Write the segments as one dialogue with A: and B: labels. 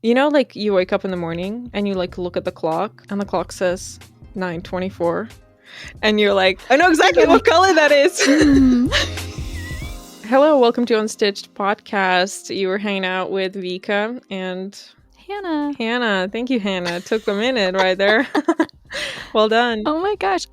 A: You know, like you wake up in the morning and you like look at the clock and the clock says 9:24 and you're like, I know exactly what color that is. Hello, welcome to Unstitched Podcast. You were hanging out with Vika and
B: Hannah.
A: Thank you, Hannah. It took a minute right there. Well done.
B: Oh my gosh.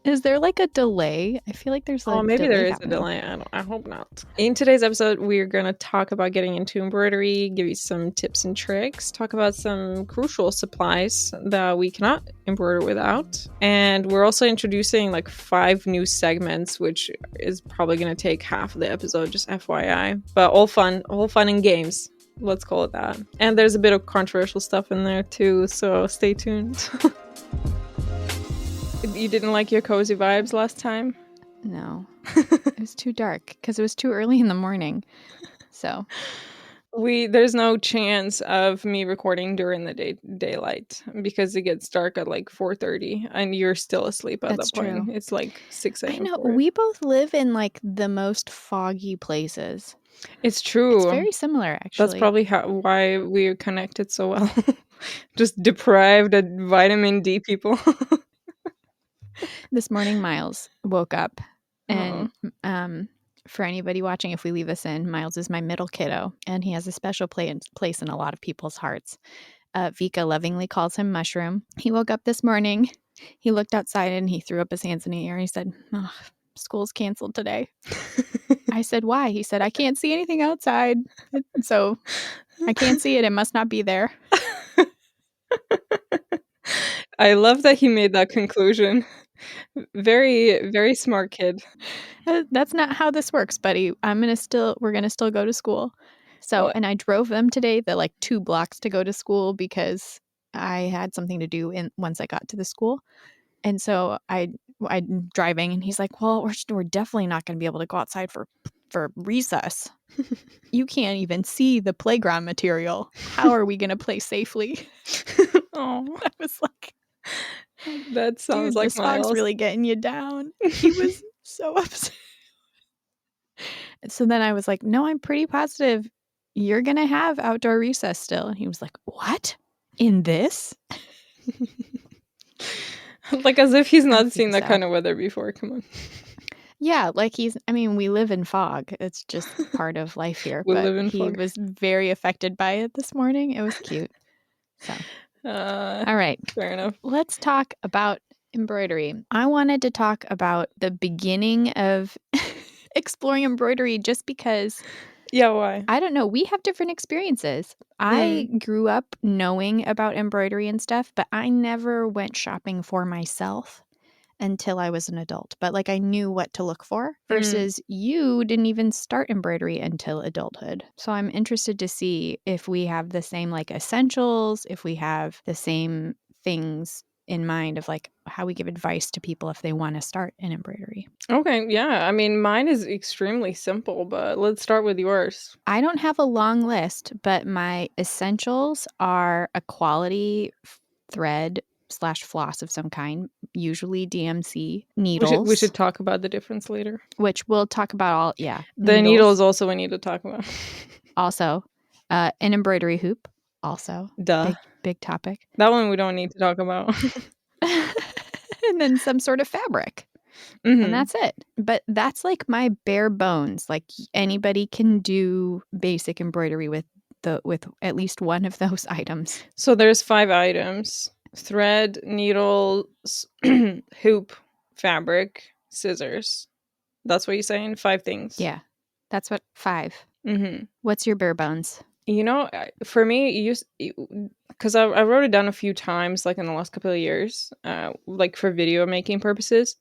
B: Is there like a delay? I feel like there's a
A: Maybe
B: delay
A: there is
B: happening.
A: a delay. I hope not. In today's episode, we're going to talk about getting into embroidery, give you some tips and tricks, talk about some crucial supplies that we cannot embroider without. And we're also introducing like 5 new segments, which is probably going to take half of the episode, just FYI. But all fun and games. Let's call it that. And there's a bit of controversial stuff in there too, so stay tuned. You didn't like your cozy vibes last time?
B: No. It was too dark because it was too early in the morning. So
A: there's no chance of me recording during the daylight because it gets dark at like 4:30 and you're still asleep at that point.
B: True.
A: It's like 6 a.m.
B: I know. We both live in like the most foggy places.
A: It's true.
B: It's very similar, actually.
A: That's probably why we're connected so well. Just deprived of vitamin D people.
B: This morning, Miles woke up and for anybody watching, if we leave this in, Miles is my middle kiddo, and he has a special place in a lot of people's hearts. Vika lovingly calls him Mushroom. He woke up this morning, he looked outside, and he threw up his hands in the air, and he said, oh, school's canceled today. I said, why? He said, I can't see anything outside, so I can't see it. It must not be there.
A: I love that he made that conclusion. Very, very smart kid.
B: That's not how this works, buddy. We're gonna still go to school. So, and I drove them today the like 2 blocks to go to school because I had something to do once I got to the school. And so I'm driving, and he's like, well, we're definitely not going to be able to go outside for recess. You can't even see the playground material. How are we going to play safely?
A: Oh,
B: I was like,
A: that sounds
B: dude,
A: like
B: this fog's really getting you down. He was so upset. So then I was like, no, I'm pretty positive you're going to have outdoor recess still. And he was like, what? In this?
A: Like as if he's not seen that kind of weather before. Come on.
B: Yeah, like we live in fog. It's just part of life here. He was very affected by it this morning. It was cute. So, all right.
A: Fair enough.
B: Let's talk about embroidery. I wanted to talk about the beginning of exploring embroidery just because...
A: Yeah, why?
B: I don't know. We have different experiences. I grew up knowing about embroidery and stuff, but I never went shopping for myself until I was an adult. But like I knew what to look for versus you didn't even start embroidery until adulthood. So I'm interested to see if we have the same like essentials, if we have the same things in mind of like how we give advice to people if they want to start in embroidery.
A: Okay, yeah. I mean, mine is extremely simple, but let's start with yours.
B: I don't have a long list, but my essentials are a quality thread / floss of some kind, usually DMC needles.
A: We should talk about the difference later.
B: Which we'll talk about all, yeah.
A: The needles also we need to talk about.
B: Also, an embroidery hoop, also.
A: Duh.
B: Big topic.
A: That one we don't need to talk about.
B: And then some sort of fabric. And that's it. But that's like my bare bones. Like anybody can do basic embroidery with at least one of those items.
A: So there's 5 items: thread, needles, hoop, fabric, scissors. That's what you're saying? 5 things.
B: Yeah, that's what 5. What's your bare bones?
A: You know, for me, because I wrote it down a few times, like in the last couple of years, like for video making purposes.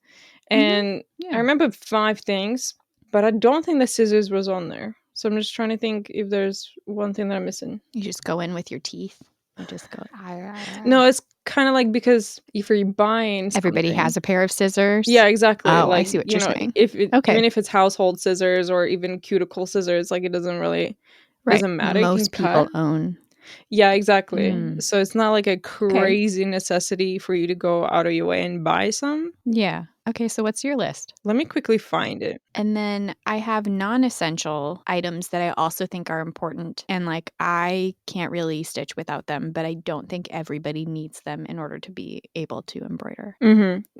A: And I remember 5 things, but I don't think the scissors was on there. So I'm just trying to think if there's one thing that I'm missing.
B: You just go in with your teeth. You just go.
A: No, it's kind of like because if you're buying something,
B: everybody has a pair of scissors.
A: Yeah, exactly.
B: Oh,
A: like,
B: I see what you're saying.
A: Even if it's household scissors or even cuticle scissors, like it doesn't really doesn't matter.
B: Most people own.
A: Yeah, exactly. So it's not like a crazy necessity for you to go out of your way and buy some.
B: Yeah. Okay, so what's your list?
A: Let me quickly find it.
B: And then I have non-essential items that I also think are important. And like, I can't really stitch without them, but I don't think everybody needs them in order to be able to embroider.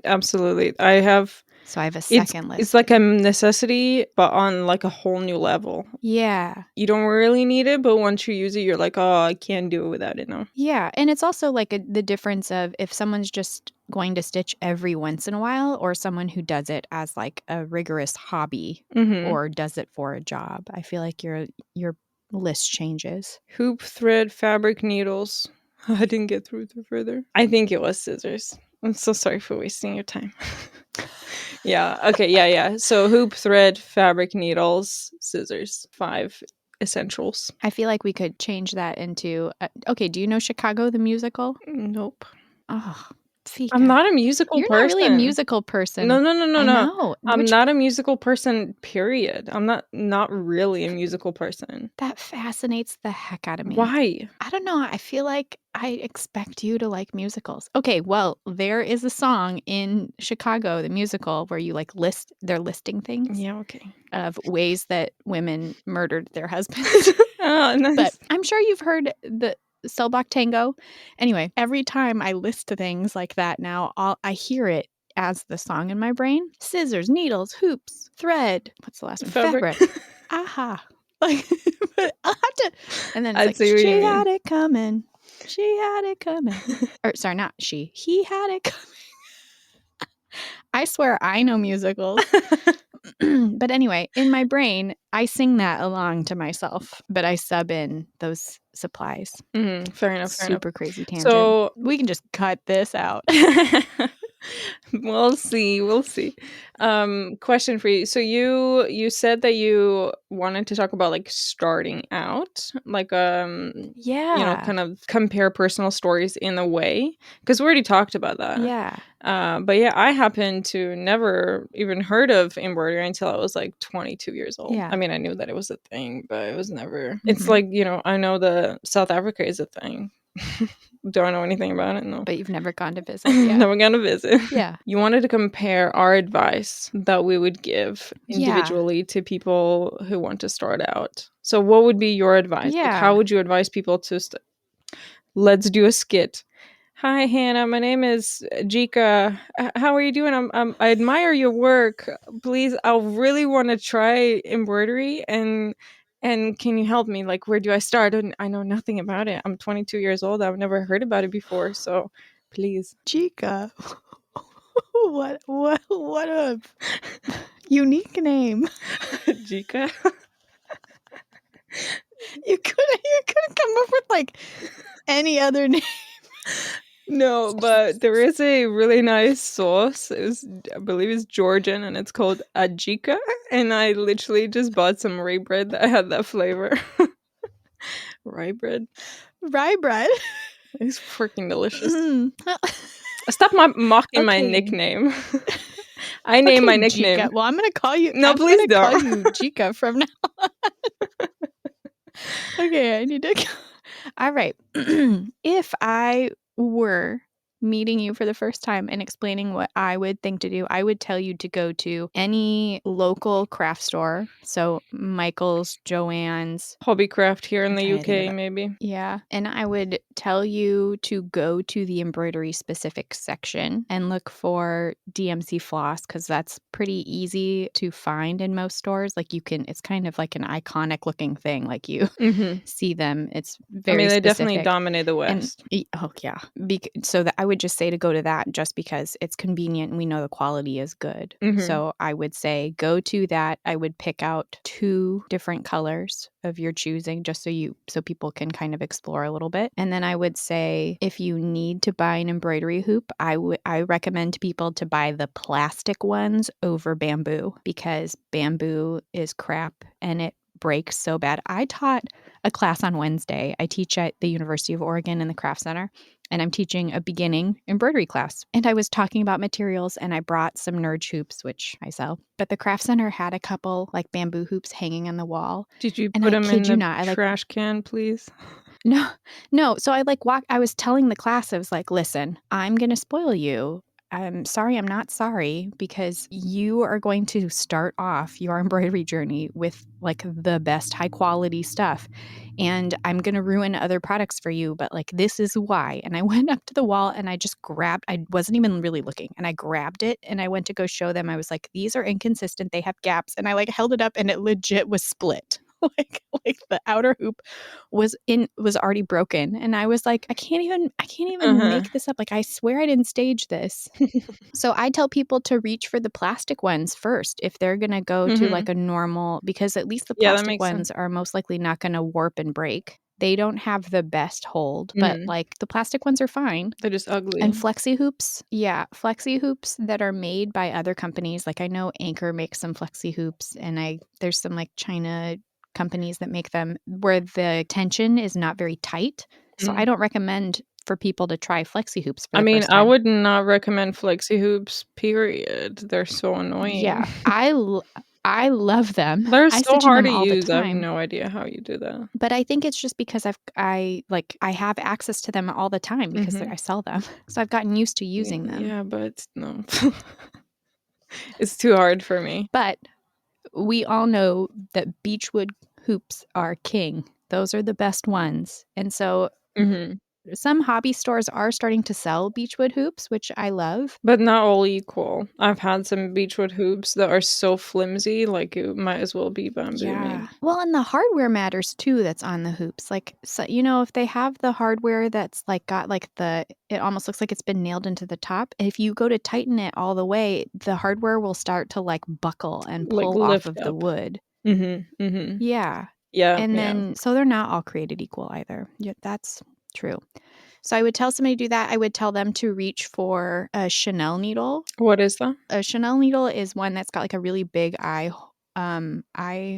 A: Absolutely. I have.
B: So I have a second list.
A: It's like a necessity, but on like a whole new level.
B: Yeah.
A: You don't really need it, but once you use it, you're like, oh, I can't do it without it now.
B: Yeah. And it's also like the difference of if someone's just going to stitch every once in a while or someone who does it as like a rigorous hobby or does it for a job. I feel like your list changes.
A: Hoop, thread, fabric, needles. I didn't get through further. I think it was scissors. I'm so sorry for wasting your time. Yeah. Okay. Yeah. So hoop, thread, fabric, needles, scissors. 5 essentials.
B: I feel like we could change that into okay, do you know Chicago the musical?
A: Nope.
B: Oh, Fika.
A: I'm not a musical
B: You're
A: person.
B: not really a musical person.
A: No.
B: I know.
A: I'm not a musical person, period. I'm not really a musical person.
B: That fascinates the heck out of me.
A: Why?
B: I don't know. I feel like I expect you to like musicals. Okay, well, there is a song in Chicago, the musical, where you like they're listing things.
A: Yeah, okay.
B: Of ways that women murdered their husbands.
A: Oh, nice.
B: But I'm sure you've heard the Cell Block Tango. Anyway, every time I list things like that now, I hear it as the song in my brain. Scissors, needles, hoops, thread. What's the last one? Fabric. Aha. Like, but I'll have to. And then it's like, she had it coming. She had it coming. Or sorry, not she. He had it coming. I swear I know musicals. But anyway, in my brain, I sing that along to myself, but I sub in those supplies.
A: Fair enough.
B: Super crazy tangent.
A: So
B: we can just cut this out.
A: We'll see. Question for you. So you said that you wanted to talk about like starting out, like kind of compare personal stories in a way, because we already talked about that.
B: Yeah.
A: But yeah, I happened to never even heard of embroidery until I was like 22 years old.
B: Yeah.
A: I mean, I knew that it was a thing, but it was never. It's like, I know that South Africa is a thing. Do I know anything about it? No.
B: But you've never gone to visit. Yeah.
A: Never gone to visit.
B: Yeah.
A: You wanted to compare our advice that we would give individually to people who want to start out. So what would be your advice?
B: Yeah.
A: Like, how would you advise people to Let's do a skit. Hi, Hannah. My name is Jika. How are you doing? I admire your work. Please, I really want to try embroidery and can you help me? Like, where do I start? I know nothing about it. I'm 22 years old. I've never heard about it before. So, please.
B: Jika. What a unique name.
A: Jika.
B: You couldn't come up with like any other name.
A: No, but there is a really nice sauce. I believe it's Georgian, and it's called ajika. And I literally just bought some rye bread that had that flavor. Rye bread. It's freaking delicious. Stop mocking my nickname. I name my nickname.
B: Jika. Well, I'm going to call you.
A: No, please don't.
B: Call you Jika from now on. Okay, I need to. All right. If I were meeting you for the first time and explaining what I would think to do, I would tell you to go to any local craft store. So Michael's, Joann's,
A: Hobbycraft here in the UK, maybe.
B: Yeah. And I would tell you to go to the embroidery specific section and look for DMC floss, because that's pretty easy to find in most stores. Like it's kind of like an iconic looking thing. Like you see them. It's very
A: they
B: specific.
A: Definitely dominate the West.
B: Oh, yeah. So that I would just say to go to that just because it's convenient and we know the quality is good. So I would say go to that. I would pick out 2 different colors of your choosing just so people can kind of explore a little bit. And then I would say if you need to buy an embroidery hoop, I recommend people to buy the plastic ones over bamboo, because bamboo is crap and it breaks so bad. I taught a class on Wednesday. I teach at the University of Oregon in the Craft Center, and I'm teaching a beginning embroidery class. And I was talking about materials, and I brought some Nurge hoops, which I sell. But the Craft Center had a couple like bamboo hoops hanging on the wall.
A: Did you put them in the trash can, please?
B: No. So I was telling the class, I was like, listen, I'm going to spoil you. I'm sorry, I'm not sorry, because you are going to start off your embroidery journey with like the best high quality stuff. And I'm going to ruin other products for you, but like this is why. And I went up to the wall and I just grabbed, I wasn't even really looking, and I grabbed it and I went to go show them. I was like, these are inconsistent. They have gaps. And I like held it up and it legit was split. like the outer hoop was already broken, and I was like, I can't even make this up. Like, I swear I didn't stage this. So I tell people to reach for the plastic ones first if they're going to go to like a normal, because at least the
A: Yeah, that
B: plastic
A: makes
B: ones
A: sense.
B: are most likely not going to warp and break. They don't have the best hold, but like the plastic ones are fine.
A: They're just ugly.
B: And flexi hoops, flexi hoops that are made by other companies. Like I know Anchor makes some flexi hoops, and there's some like China companies that make them where the tension is not very tight. So I don't recommend for people to try flexi hoops for the first time.
A: I would not recommend flexi hoops, period. They're so annoying.
B: Yeah, I love them.
A: They're
B: I
A: so
B: stitch in
A: hard
B: them
A: to
B: all the
A: use. I have
B: time.
A: no idea how you do that.
B: But I think it's just because I have access to them all the time because I sell them. So I've gotten used to using them.
A: Yeah, but no. It's too hard for me.
B: But we all know that beechwood hoops are king. Those are the best ones. And so some hobby stores are starting to sell beechwood hoops, which I love.
A: But not all equal. I've had some beechwood hoops that are so flimsy, like it might as well be bamboo.
B: Yeah. Well, and the hardware matters too that's on the hoops. Like, so, you know, if they have the hardware that's like got like it almost looks like it's been nailed into the top. If you go to tighten it all the way, the hardware will start to like buckle and
A: Like
B: pull off of the wood. Yeah.
A: Yeah.
B: And then, so they're not all created equal either. Yeah, that's true. So I would tell somebody to do that. I would tell them to reach for a Chanel needle.
A: What is that?
B: A Chanel needle is one that's got like a really big eye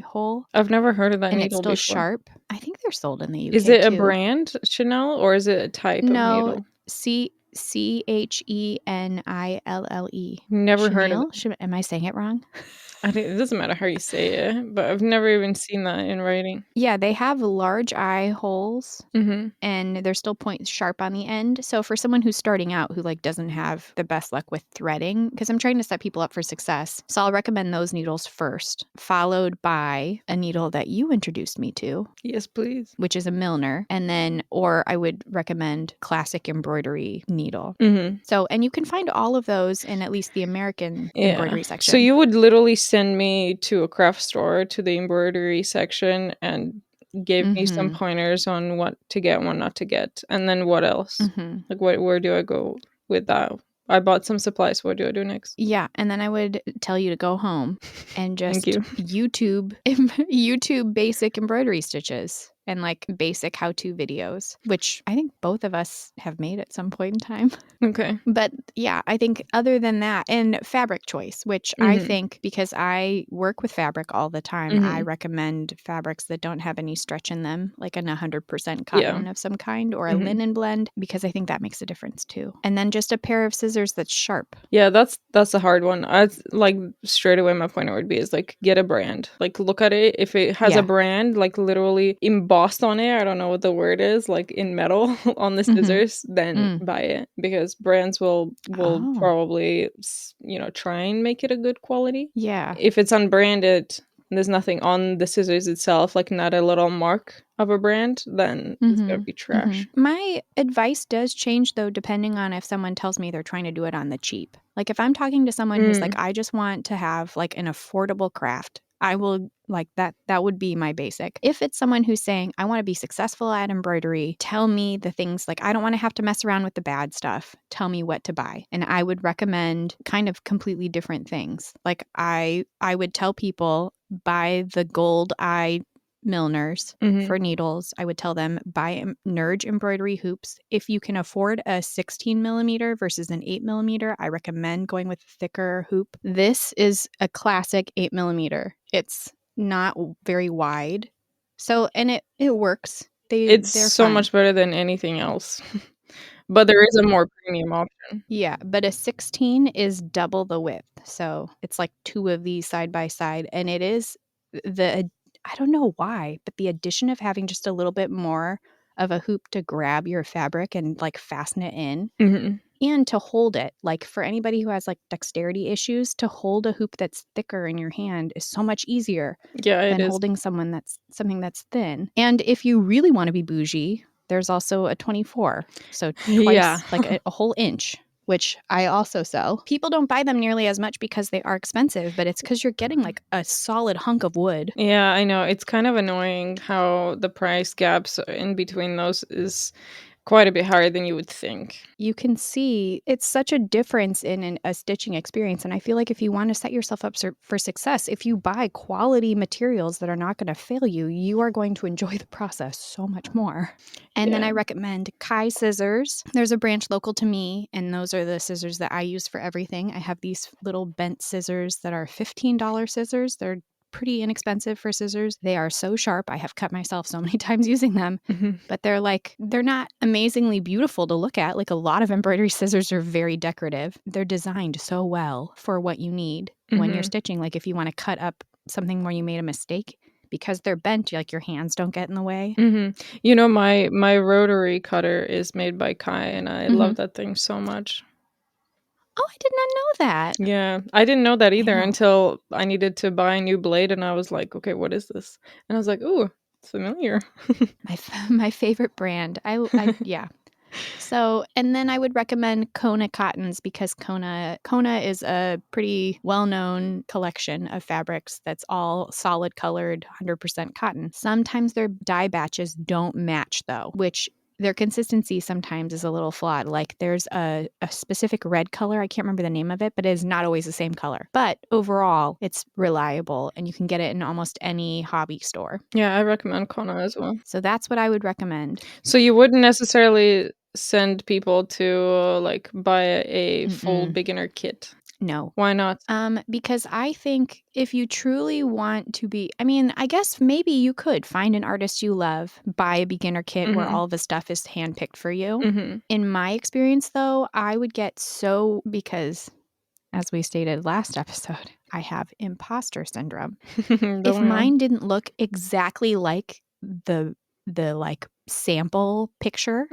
B: hole.
A: I've never heard of that
B: And
A: needle
B: it's still
A: before.
B: sharp. I think they're sold in the UK
A: Is it
B: too.
A: a brand, Chanel, or is it a type of
B: No,
A: needle?
B: Chenille.
A: Never heard of
B: Chenille? Am I saying it wrong?
A: it doesn't matter how you say it, but I've never even seen that in writing.
B: Yeah, they have large eye holes, and they're still point sharp on the end. So for someone who's starting out who like doesn't have the best luck with threading, because I'm trying to set people up for success, so I'll recommend those needles first, followed by a needle that you introduced me to.
A: Yes, please.
B: Which is a Milner, and then, or I would recommend classic embroidery needle. So, and you can find all of those in at least the American embroidery section.
A: So you would literally send me to a craft store, to the embroidery section, and give me some pointers on what to get and what not to get. And then what else? Like, where do I go with that? I bought some supplies. What do I do next?
B: Yeah, and then I would tell you to go home and just YouTube basic embroidery stitches and like basic how-to videos, which I think both of us have made at some point in time.
A: Okay.
B: But yeah, I think other than that, and fabric choice, which I think because I work with fabric all the time, I recommend fabrics that don't have any stretch in them, like an 100% cotton of some kind or a linen blend, because I think that makes a difference too. And then just a pair of scissors that's sharp.
A: Yeah, that's a hard one. I like straight away my pointer would be is like get a brand. Like look at it. If it has a brand like literally embossed on it, I don't know what the word is, like in metal on the scissors, then buy it, because brands will probably, you know, try and make it a good quality.
B: Yeah.
A: If it's unbranded, there's nothing on the scissors itself, like not a little mark of a brand, then it's gonna be trash.
B: My advice does change though, depending on if someone tells me they're trying to do it on the cheap. Like if I'm talking to someone who's like, I just want to have like an affordable craft, I will like that would be my basic. If it's someone who's saying, I want to be successful at embroidery, tell me the things, like I don't want to have to mess around with the bad stuff. Tell me what to buy. And I would recommend kind of completely different things. Like I would tell people buy the gold eye Milners for needles. I would tell them buy Nerge embroidery hoops. If you can afford a 16 millimeter versus an 8 millimeter, I recommend going with a thicker hoop. This is a classic 8 millimeter. It's not very wide. So, and it works. They're
A: so
B: fine.
A: much better than anything else. But there is a more premium option.
B: Yeah, but a 16 is double the width. So it's like two of these side by side. And it is I don't know why, but the addition of having just a little bit more of a hoop to grab your fabric and like fasten it in, and to hold it. Like for anybody who has like dexterity issues, to hold a hoop that's thicker in your hand is so much easier
A: Yeah,
B: than
A: it is.
B: holding something that's thin. And if you really want to be bougie, there's also a 24. So twice,
A: Yeah.
B: like a whole inch, which I also sell. People don't buy them nearly as much because they are expensive, but it's because you're getting like a solid hunk of wood.
A: Yeah, I know. It's kind of annoying how the price gaps in between those is quite a bit higher than you would think.
B: You can see it's such a difference in a stitching experience. And I feel like if you want to set yourself up for success, if you buy quality materials that are not going to fail you, you are going to enjoy the process so much more. And then
A: Yeah.
B: I recommend Kai scissors. There's a branch local to me, and those are the scissors that I use for everything. I have these little bent scissors that are $15 scissors. They're pretty inexpensive for scissors. They are so sharp. I have cut myself so many times using them, but they're not amazingly beautiful to look at. Like a lot of embroidery scissors are very decorative. They're designed so well for what you need when you're stitching. Like if you want to cut up something where you made a mistake, because they're bent, like your hands don't get in the way.
A: You know, my rotary cutter is made by Kai, and I love that thing so much.
B: Oh, I did not know that.
A: Yeah, I didn't know that either
B: know.
A: until I needed to buy a new blade, and I was like, okay, what is this? And I was like, ooh, it's familiar.
B: My favorite brand. Yeah. So, and then I would recommend Kona cottons because Kona is a pretty well-known collection of fabrics that's all solid colored 100% cotton. Sometimes their dye batches don't match though, which their consistency sometimes is a little flawed. Like there's a specific red color, I can't remember the name of it, but it is not always the same color. But overall, it's reliable and you can get it in almost any hobby store.
A: Yeah, I recommend Kona as well.
B: So that's what I would recommend.
A: So you wouldn't necessarily send people to like buy a full beginner kit?
B: No.
A: Why not?
B: Because I think if you truly want to be, I mean, I guess maybe you could find an artist you love, buy a beginner kit where all the stuff is handpicked for you. In my experience, though, I would get because, as we stated last episode, I have imposter syndrome. If mine didn't look exactly like the like sample picture,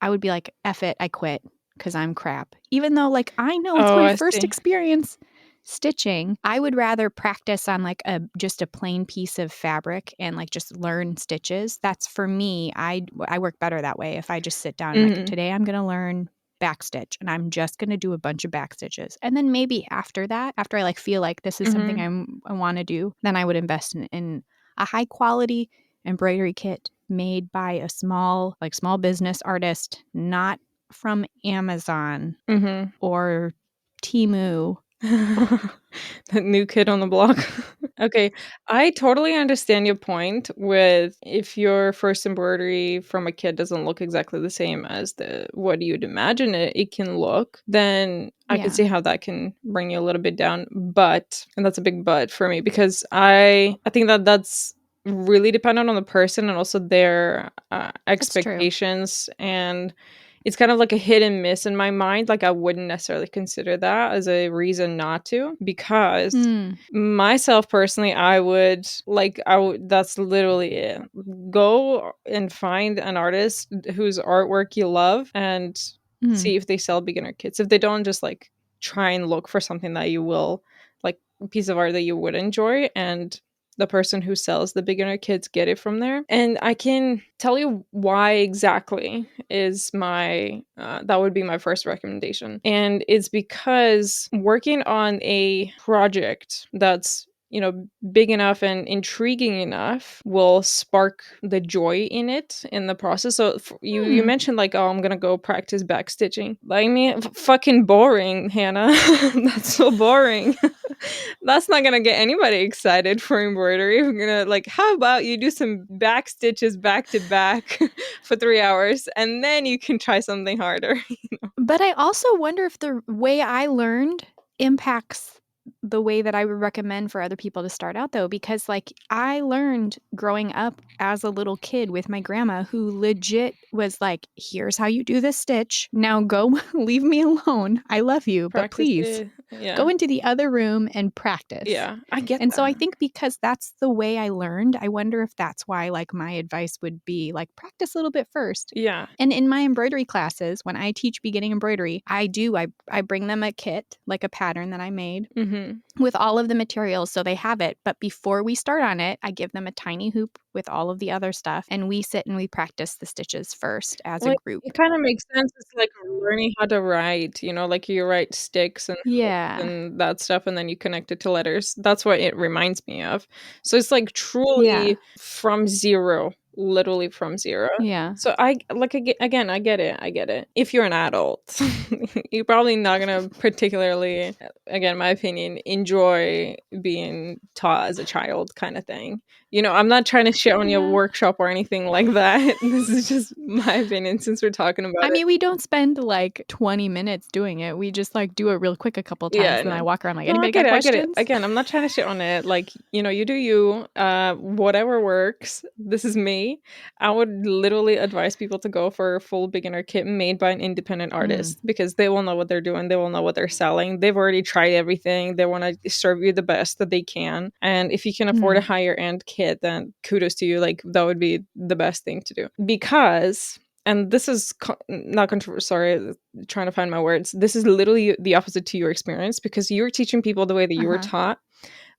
B: I would be like, F it, I quit. Because I'm crap. Even though, like, I know it's my first experience stitching, I would rather practice on like just a plain piece of fabric and like just learn stitches. That's for me. I work better that way. If I just sit down and like, today I'm going to learn backstitch and I'm just going to do a bunch of back stitches. And then maybe after that, after I like feel like this is something I want to do, then I would invest in a high quality embroidery kit made by a small business artist, not from Amazon or Temu.
A: That new kid on the block. Okay, I totally understand your point with if your first embroidery from a kid doesn't look exactly the same as what you'd imagine it can look, then I can see how that can bring you a little bit down. But, and that's a big but for me, because I think that's really dependent on the person and also their expectations, and it's kind of like a hit and miss in my mind. Like I wouldn't necessarily consider that as a reason not to, because myself personally, that's literally it. Go and find an artist whose artwork you love and see if they sell beginner kits. If they don't, just like try and look for something that you will, like a piece of art that you would enjoy, and the person who sells the beginner kits get it from there. And I can tell you why exactly is that would be my first recommendation. And it's because working on a project that's big enough and intriguing enough will spark the joy in it in the process. So you mentioned like, oh, I'm gonna go practice backstitching. I mean, fucking boring, Hannah. That's so boring. That's not gonna get anybody excited for embroidery. We're gonna like, how about you do some back stitches back to back for 3 hours, and then you can try something harder.
B: But I also wonder if the way I learned impacts the way that I would recommend for other people to start out, though, because like I learned growing up as a little kid with my grandma, who legit was like, here's how you do this stitch. Now go leave me alone. I love you, but
A: Practice
B: please
A: it. Yeah.
B: go into the other room and practice.
A: Yeah, I get
B: And
A: that.
B: so I think because that's the way I learned, I wonder if that's why like my advice would be like practice a little bit first.
A: Yeah.
B: And in my embroidery classes, when I teach beginning embroidery, I bring them a kit, like a pattern that I made with all of the materials so they have it. But before we start on it, I give them a tiny hoop with all of the other stuff, and we sit and we practice the stitches first as a
A: Like,
B: group.
A: it kind of makes sense. It's like learning how to write, like you write sticks and hooks
B: Yeah.
A: and that stuff, and then you connect it to letters. That's what it reminds me of. So it's like
B: Yeah.
A: truly from zero, literally from zero.
B: Yeah.
A: So again, I get it. I get it. If you're an adult, you're probably not gonna particularly, again, my opinion, enjoy being taught as a child kind of thing. I'm not trying to shit on your
B: Yeah.
A: workshop or anything like that. This is just my opinion since we're talking about
B: I
A: it.
B: mean, we don't spend like 20 minutes doing it. We just like do it real quick a couple times.
A: Yeah,
B: Then
A: no.
B: I walk around like,
A: No, I
B: anybody
A: get
B: got
A: it. I get it.
B: questions?
A: Again, I'm not trying to shit on it. Like, you do you. Whatever works. This is me. I would literally advise people to go for a full beginner kit made by an independent artist because they will know what they're doing. They will know what they're selling. They've already tried everything. They want to serve you the best that they can. And if you can afford a higher end kit, then kudos to you. Like, that would be the best thing to do. Because, and this is not controversial, sorry, trying to find my words. This is literally the opposite to your experience because you're teaching people the way that you were taught.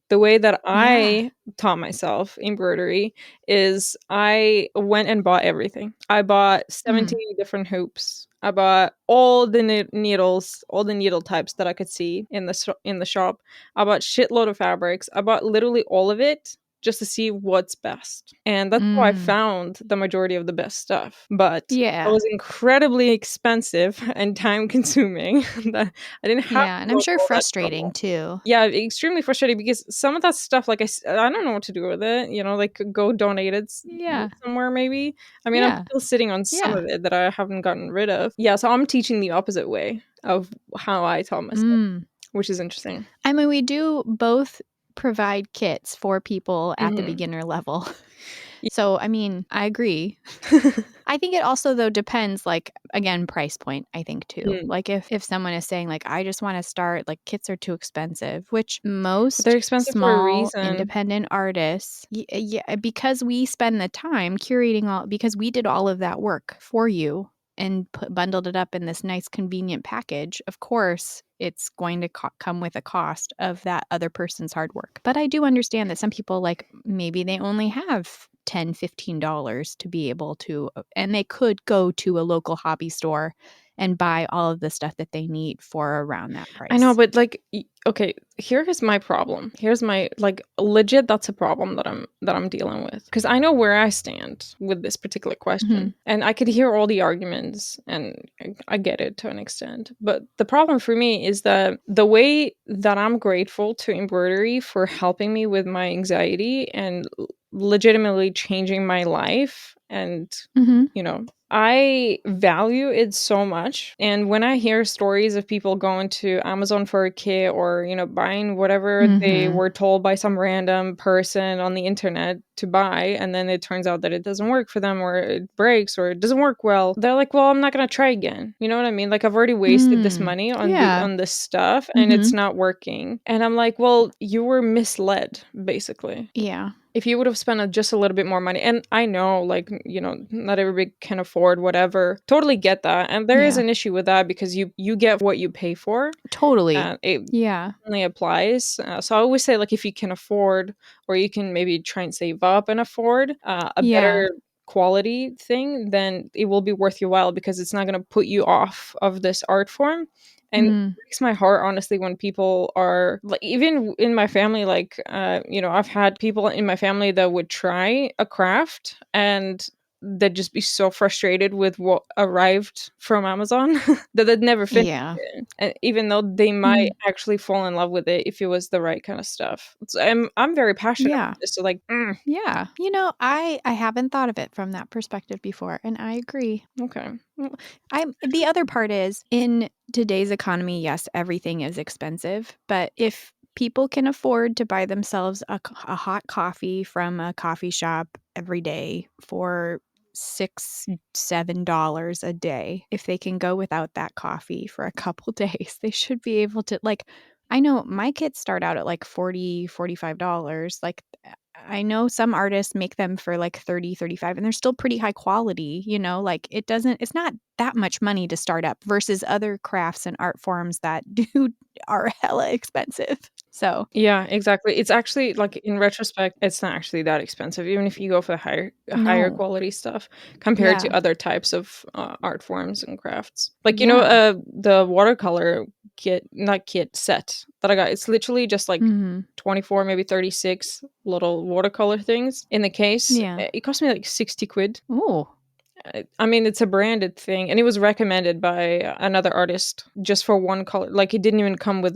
A: The way that I taught myself embroidery is I went and bought everything. I bought 17 different hoops. I bought all the needles, all the needle types that I could see in the shop. I bought shitload of fabrics. I bought literally all of it just to see what's best. And that's how I found the majority of the best stuff. But it was incredibly expensive and time consuming. That I didn't have
B: Yeah.
A: to
B: And
A: go
B: I'm
A: to
B: sure
A: all that
B: frustrating
A: trouble.
B: too.
A: Yeah, extremely frustrating because some of that stuff, like I don't know what to do with it. Like go donate it
B: Yeah.
A: somewhere maybe. I mean, I'm
B: Yeah.
A: still sitting on some
B: Yeah.
A: of it that I haven't gotten rid of. Yeah, so I'm teaching the opposite way of how I taught myself, which is interesting.
B: I mean, we do both provide kits for people at the beginner level. So, I mean, I agree. I think it also, though, depends, like, again, price point, I think, too. Like, if someone is saying, like, I just want to start, like, kits are too expensive, which
A: But
B: most
A: they're expensive for a
B: small
A: reason.
B: independent artists, because we spend the time curating because we did all of that work for you and bundled it up in this nice, convenient package, of course, it's going to come with a cost of that other person's hard work. But I do understand that some people, like, maybe they only have $10, $15 to be able to, and they could go to a local hobby store and buy all of the stuff that they need for around that price.
A: I know, but like, okay, here is my problem. Here's my like legit. That's a problem that I'm dealing with because I know where I stand with this particular question, and I could hear all the arguments, and I get it to an extent. But the problem for me is that the way that I'm grateful to embroidery for helping me with my anxiety and legitimately changing my life, and I value it so much. And when I hear stories of people going to Amazon for a kit or, buying whatever they were told by some random person on the internet to buy, and then it turns out that it doesn't work for them or it breaks or it doesn't work well, they're like, well, I'm not going to try again. You know what I mean? Like, I've already wasted this money on this stuff and it's not working. And I'm like, well, you were misled, basically.
B: Yeah.
A: If you would have spent just a little bit more money, and I know, like, not everybody can afford whatever. Totally get that. And there is an issue with that because you get what you pay for.
B: Totally.
A: It
B: Yeah.
A: only applies. So I always say, like, if you can afford, or you can maybe try and save up and afford a better quality thing, then it will be worth your while because it's not going to put you off of this art form. And it breaks my heart, honestly, when people are like, even in my family, like, I've had people in my family that would try a craft and they'd just be so frustrated with what arrived from Amazon that they'd never finish it. And even though they might actually fall in love with it if it was the right kind of stuff. So I'm very passionate about this. So like,
B: yeah. I haven't thought of it from that perspective before, and I agree.
A: Okay.
B: The other part is, in today's economy, yes, everything is expensive, but if people can afford to buy themselves a hot coffee from a coffee shop every day for $6-7 a day. If they can go without that coffee for a couple days, they should be able to, like, I know my kits start out at like $40-45. Like, I know some artists make them for like 30-35, and they're still pretty high quality, like it's not that much money to start up versus other crafts and art forms that are hella expensive. So
A: Yeah, exactly. It's actually like in retrospect, it's not actually that expensive, even if you go for the higher
B: no.
A: quality stuff compared
B: Yeah.
A: to other types of art forms and crafts. Like
B: Yeah.
A: the watercolor not kit set that I got. It's literally just like
B: Mhm.
A: 24, maybe 36 little watercolor things in the case.
B: Yeah.
A: It cost me like 60 quid.
B: Ooh.
A: I mean, it's a branded thing, and it was recommended by another artist just for one color. Like, it didn't even come with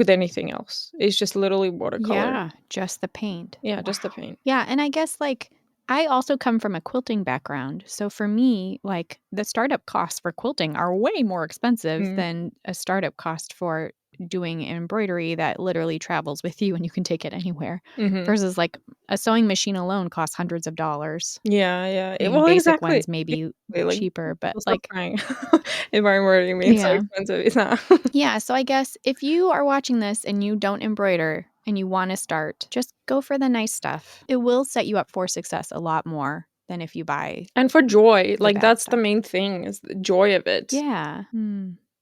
A: anything else. It's just literally watercolor.
B: Yeah, just the paint.
A: Yeah,
B: Wow.
A: just the paint.
B: Yeah, and I guess, like, I also come from a quilting background, so for me, like, the startup costs for quilting are way more expensive
A: Mm.
B: than a startup cost for doing embroidery that literally travels with you and you can take it anywhere,
A: Mhm.
B: versus, like, a sewing machine alone costs hundreds of dollars.
A: Yeah, yeah.
B: I mean,
A: Well,
B: basic
A: exactly.
B: ones may be
A: Exactly, like,
B: cheaper, but,
A: people stop
B: like,
A: crying if I'm wearing being so
B: yeah.
A: expensive. It's not.
B: Yeah, so I guess if you are watching this and you don't embroider and you want to start, just go for the nice stuff. It will set you up for success a lot more than if you buy
A: And for joy,
B: the
A: like,
B: bad
A: that's the
B: stuff.
A: main thing is the joy of it.
B: Yeah.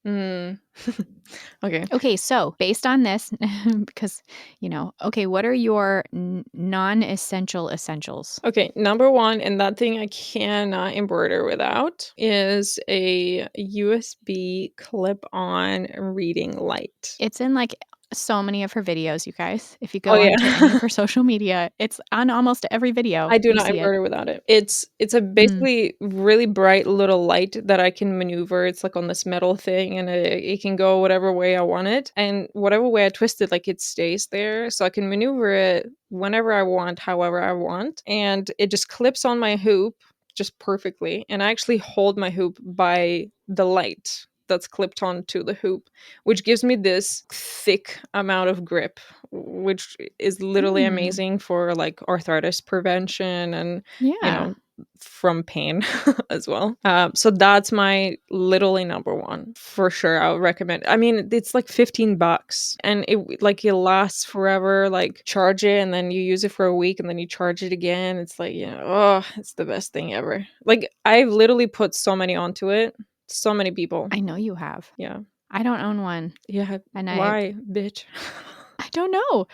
A: Mm. Okay.
B: Okay, so based on this, because, okay, what are your non-essential essentials?
A: Okay, number 1, and that thing I cannot embroider without, is a USB clip-on reading light.
B: It's in like so many of her videos, you guys. If you
A: Oh,
B: go
A: yeah.
B: onto any of her social media, it's on almost every video.
A: I do
B: You
A: not
B: see it.
A: embroider without it. It's a
B: Mm.
A: basically really bright little light that I can maneuver. It's like on this metal thing, and it can go whatever way I want it, and whatever way I twist it, like, it stays there, so I can maneuver it whenever I want, however I want, and it just clips on my hoop just perfectly, and I actually hold my hoop by the light that's clipped onto the hoop, which gives me this thick amount of grip, which is literally
B: Mm.
A: amazing for like arthritis prevention and, you
B: Yeah.
A: know, from pain as well. So that's my literally number one for sure. I would recommend. I mean, it's like $15 and it lasts forever. Like, charge it and then you use it for a week and then you charge it again. It's like, oh, it's the best thing ever. Like, I've literally put so many onto it. So many people.
B: I know you have.
A: Yeah.
B: I don't own one.
A: Yeah.
B: And
A: Why, bitch?
B: I don't know.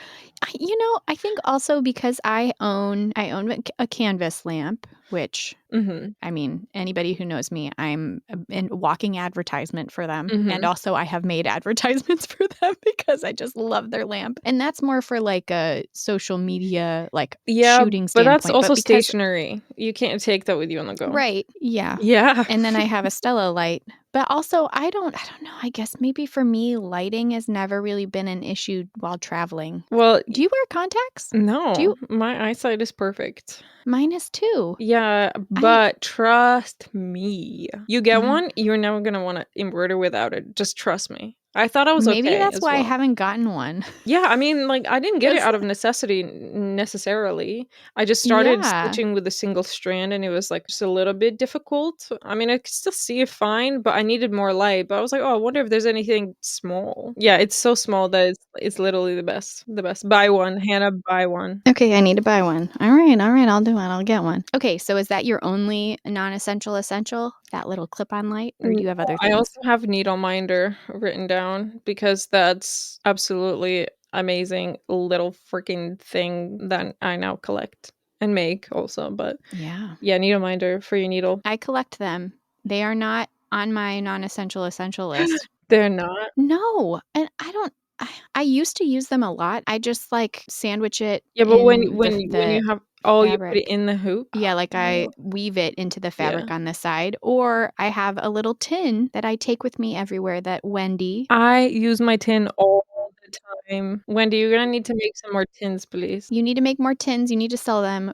B: I think also because I own a canvas lamp, which,
A: Mhm.
B: I mean, anybody who knows me, I'm a walking advertisement for them. And
A: Mhm.
B: also I have made advertisements for them because I just love their lamp. And that's more for like a social media, like,
A: Yeah,
B: shooting
A: but that's
B: standpoint. But
A: also
B: because,
A: stationary. You can't take that with you on the go.
B: right, yeah.
A: Yeah.
B: And then I have a Stella light. But also, I don't know. I guess maybe for me, lighting has never really been an issue while traveling.
A: Well,
B: Do you wear contacts? Do
A: no,
B: you?
A: my eyesight is perfect.
B: Mine is too.
A: Yeah,
B: I
A: but trust me. You get
B: mm,
A: one, you're never gonna wanna embroider without it. Just trust me. I thought I was
B: maybe
A: okay
B: that's
A: as
B: why I
A: well.
B: haven't gotten one.
A: Yeah, I mean, like, I didn't get it
B: 'Cause
A: out of necessity necessarily. I just started
B: yeah,
A: stitching with a single strand and it was, like, just a little bit difficult. I mean, I could still see it fine, but I needed more light. But I was like, "Oh, I wonder if there's anything small." Yeah, it's so small that it's literally the best. The best. Buy one, Hannah, buy one.
B: okay, I need to buy one. All right, I'll do it. I'll get one. Okay, so is that your only non-essential essential? That little clip-on light, or
A: No,
B: do you have other
A: I
B: things?
A: also have needle minder written down because that's absolutely amazing little freaking thing that I now collect and make also. But
B: Yeah.
A: yeah, needle minder for your needle.
B: I collect them. They are not on my non-essential essential list.
A: They're not.
B: No, and I used to use them a lot. I just, like, sandwich it
A: Yeah, but when
B: in
A: when
B: the
A: you have you put it
B: fabric.
A: in the hoop.
B: Yeah, like, I
A: Oh,
B: weave it into the
A: yeah.
B: fabric on the side, or I have a little tin that I take with me everywhere that Wendy
A: I use my tin all the time. Same. Wendy, you're gonna need to make some more tins, please.
B: You need to make more tins. You need to sell them.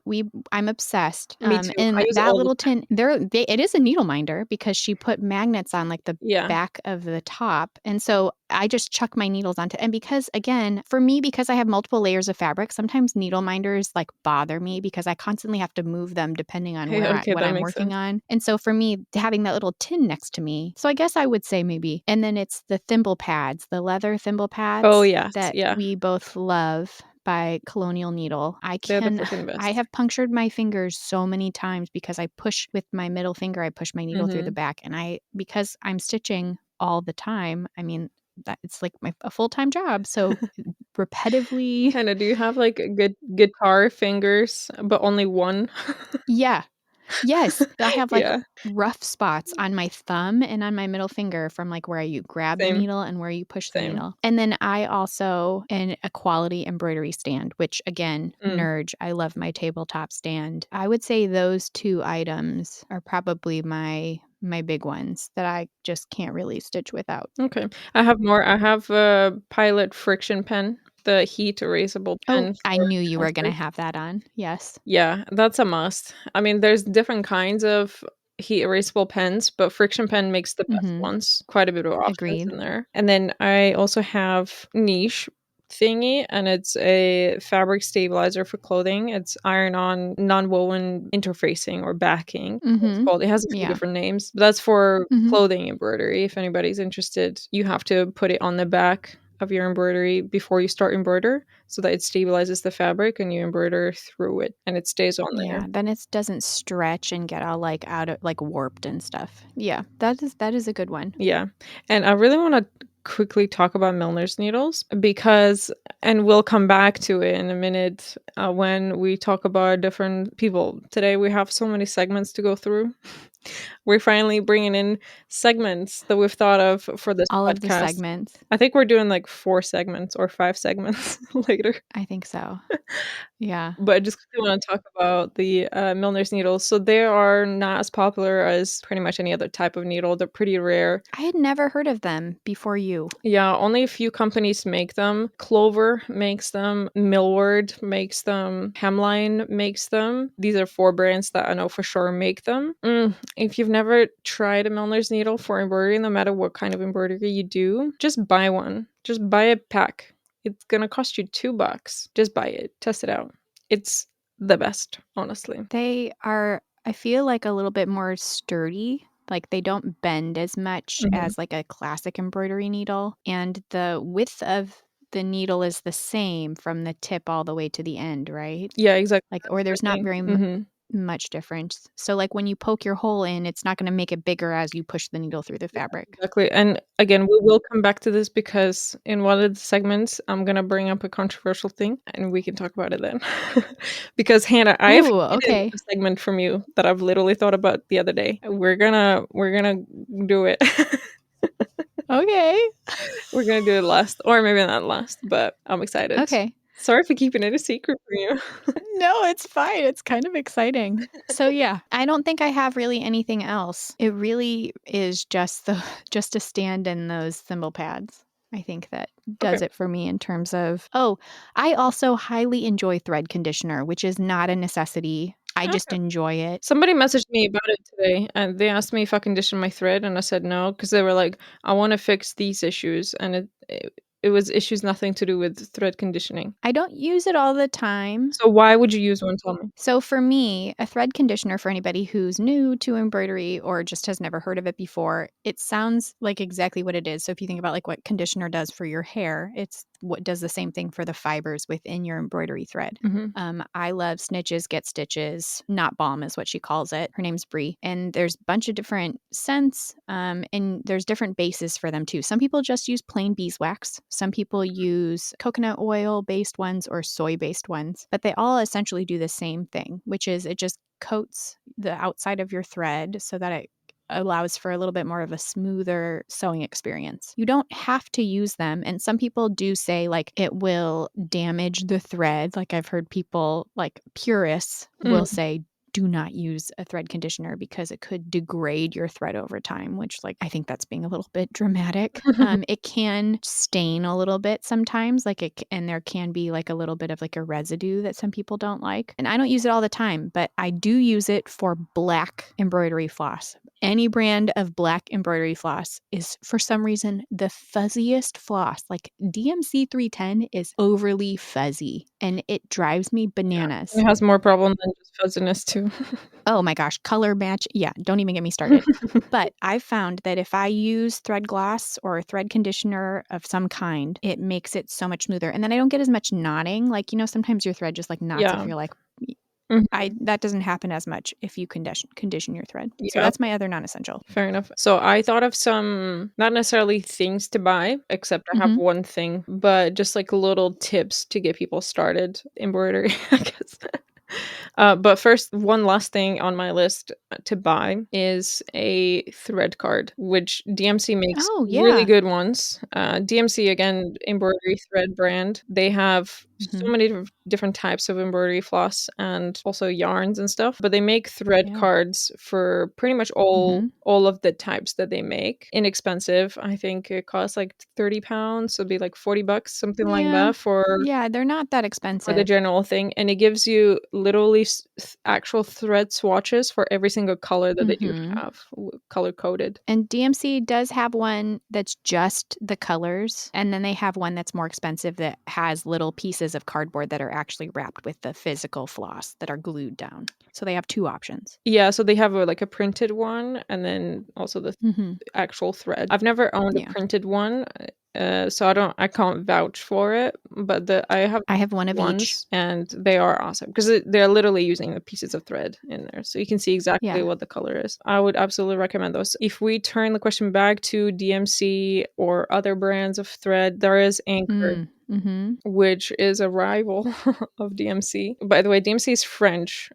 B: I'm obsessed.
A: Me too. I
B: And
A: use it
B: that
A: all the
B: little
A: time.
B: tin, it is a needle minder because she put magnets on like the
A: Yeah.
B: back of the top. And so I just chuck my needles onto, and because again, for me, because I have multiple layers of fabric, sometimes needle minders like bother me because I constantly have to move them depending on
A: Okay,
B: what
A: that
B: I'm
A: makes
B: working
A: sense.
B: on. And so for me, having that little tin next to me, so I guess I would say maybe, and then it's the thimble pads, the leather thimble pads
A: Oh, yes.
B: that
A: Yeah.
B: we both love by Colonial Needle.
A: They're the freaking best.
B: I have punctured my fingers so many times because I push with my middle finger, I push my needle through the back, and because I'm stitching all the time, I mean, that it's like a full-time job. So repetitively.
A: Kinda, do you have like good guitar fingers, but only one?
B: Yeah. Yes. I have like
A: Yeah,
B: rough spots on my thumb and on my middle finger from like where you grab the
A: same,
B: needle and where you push the
A: same.
B: needle. And then I also a quality embroidery stand, which again, nerd. I love my tabletop stand. I would say those two items are probably my big ones that I just can't really stitch without.
A: Okay. I have more. I have a Pilot friction pen, the heat erasable
B: Oh,
A: pen
B: I
A: for
B: knew you were going to
A: transfers.
B: have that on. Yes.
A: Yeah, that's a must. I mean, there's different kinds of heat erasable pens, but friction pen makes the best
B: Mm-hmm.
A: ones. Quite a bit of options
B: Agreed.
A: in there. And then I also have niche thingy, and it's a fabric stabilizer for clothing. It's iron-on non-woven interfacing or backing. It's
B: Mm-hmm.
A: called. It has a few
B: Yeah.
A: different names, but that's for
B: Mm-hmm.
A: clothing embroidery. If anybody's interested, you have to put it on the back of your embroidery before you start embroider so that it stabilizes the fabric and you embroider through it and it stays on there.
B: Yeah, then it doesn't stretch and get all like out of like warped and stuff. Yeah, that is a good one.
A: Yeah. And I really want to quickly talk about Milner's needles because, and we'll come back to it in a minute when we talk about different people. Today we have so many segments to go through. We're finally bringing in segments that we've thought of for this
B: All of the
A: podcast.
B: segments.
A: I think we're doing like 4 segments or 5 segments later.
B: I think so. Yeah.
A: But I just quickly want to talk about the Milner's needles. So they are not as popular as pretty much any other type of needle. They're pretty rare.
B: I had never heard of them before you.
A: Yeah, only a few companies make them. Clover makes them, Millward makes them, Hemline makes them. These are 4 brands that I know for sure make them. If you've never tried a Milner's needle for embroidery, no matter what kind of embroidery you do, just buy one. Just buy a pack. It's gonna cost you $2. Just buy it. Test it out. It's the best, honestly.
B: They are, I feel like, a little bit more sturdy. Like they don't bend as much as like a classic embroidery needle. And the width of the needle is the same from the tip all the way to the end, right?
A: Yeah, exactly.
B: Like,
A: That's
B: or
A: the
B: there's not very
A: thing.
B: much difference. So like when you poke your hole in, it's not going to make it bigger as you push the needle through the fabric.
A: Exactly. And again, we will come back to this because in one of the segments, I'm going to bring up a controversial thing and we can talk about it then. Because Hannah, I have
B: Ooh,
A: hidden
B: okay.
A: a segment from you that I've literally thought about the other day. We're gonna do it.
B: Okay.
A: We're gonna do it last, or maybe not last, but I'm excited.
B: Okay.
A: Sorry for keeping it a secret from you.
B: No, it's fine. It's kind of exciting. So yeah, I don't think I have really anything else. It really is just just a stand in those thimble pads. I think that does
A: Okay.
B: it for me in terms of, oh, I also highly enjoy thread conditioner, which is not a necessity. I just
A: Okay.
B: enjoy it.
A: Somebody messaged me about it today and they asked me if I condition my thread and I said no because they were like, I want to fix these issues and it was issues nothing to do with thread conditioning.
B: I don't use it all the time.
A: So why would you use one? Tell me.
B: So for me, a thread conditioner, for anybody who's new to embroidery or just has never heard of it before, it sounds like exactly what it is. So if you think about like what conditioner does for your hair, it's what does the same thing for the fibers within your embroidery thread. I love Snitches Get Stitches. Not Balm is what she calls it. Her name's Brie. And there's a bunch of different scents, and there's different bases for them too. Some people just use plain beeswax. Some people use coconut oil based ones or soy based ones, but they all essentially do the same thing, which is it just coats the outside of your thread so that it allows for a little bit more of a smoother sewing experience. You don't have to use them. And some people do say like it will damage the thread. Like I've heard people like purists will say do not use a thread conditioner because it could degrade your thread over time, which like I think that's being a little bit dramatic. It can stain a little bit sometimes, and there can be like a little bit of like a residue that some people don't like. And I don't use it all the time, but I do use it for black embroidery floss. Any brand of black embroidery floss is for some reason the fuzziest floss. Like DMC 310 is overly fuzzy and it drives me bananas.
A: It has more problem than just fuzziness too.
B: Oh my gosh, color match. Yeah, don't even get me started. But I've found that if I use thread gloss or thread conditioner of some kind, it makes it so much smoother. And then I don't get as much knotting. Like, sometimes your thread just like knots if you're like, that doesn't happen as much if you condition your thread. So that's my other non-essential.
A: Fair enough. So I thought of some, not necessarily things to buy, except I have one thing, but just like little tips to get people started embroidery, I guess. But first, one last thing on my list to buy is a thread card, which DMC makes really good ones. DMC, again, embroidery thread brand. They have so many different types of embroidery floss and also yarns and stuff, but they make thread cards for pretty much all of the types that they make. Inexpensive. I think it costs like £30, so it'd be like $40, something like that
B: they're not that expensive
A: for the general thing, and it gives you literally actual thread swatches for every single color that they do have, color coded.
B: And DMC does have one that's just the colors, and then they have one that's more expensive that has little pieces of cardboard that are actually wrapped with the physical floss that are glued down. So they have two options.
A: Yeah, so they have a printed one and then also the actual thread. I've never owned a printed one, so I can't vouch for it, but I have
B: one of each,
A: and they are awesome because they're literally using the pieces of thread in there, so you can see exactly what the color is. I would absolutely recommend those. If we turn the question back to DMC or other brands of thread, there is Anchor. Which is a rival of DMC. By the way, DMC is French,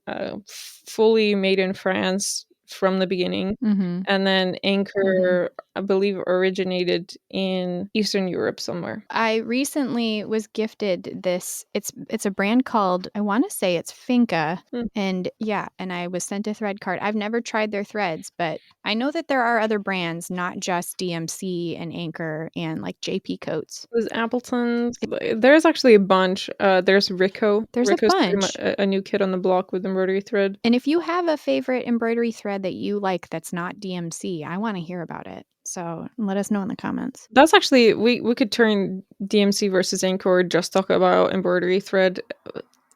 A: fully made in France from the beginning. And then Anchor, I believe, originated in Eastern Europe somewhere.
B: I recently was gifted this. It's a brand called, I want to say it's Finca. And I was sent a thread card. I've never tried their threads, but I know that there are other brands, not just DMC and Anchor and like JP Coats.
A: There's Appleton's. There's actually a bunch. There's Rico.
B: There's
A: Rico's
B: a bunch.
A: Pretty much a new kid on the block with embroidery thread.
B: And if you have a favorite embroidery thread that you like that's not DMC, I want to hear about it. So let us know in the comments.
A: That's actually, we could turn DMC versus Anchor or just talk about embroidery thread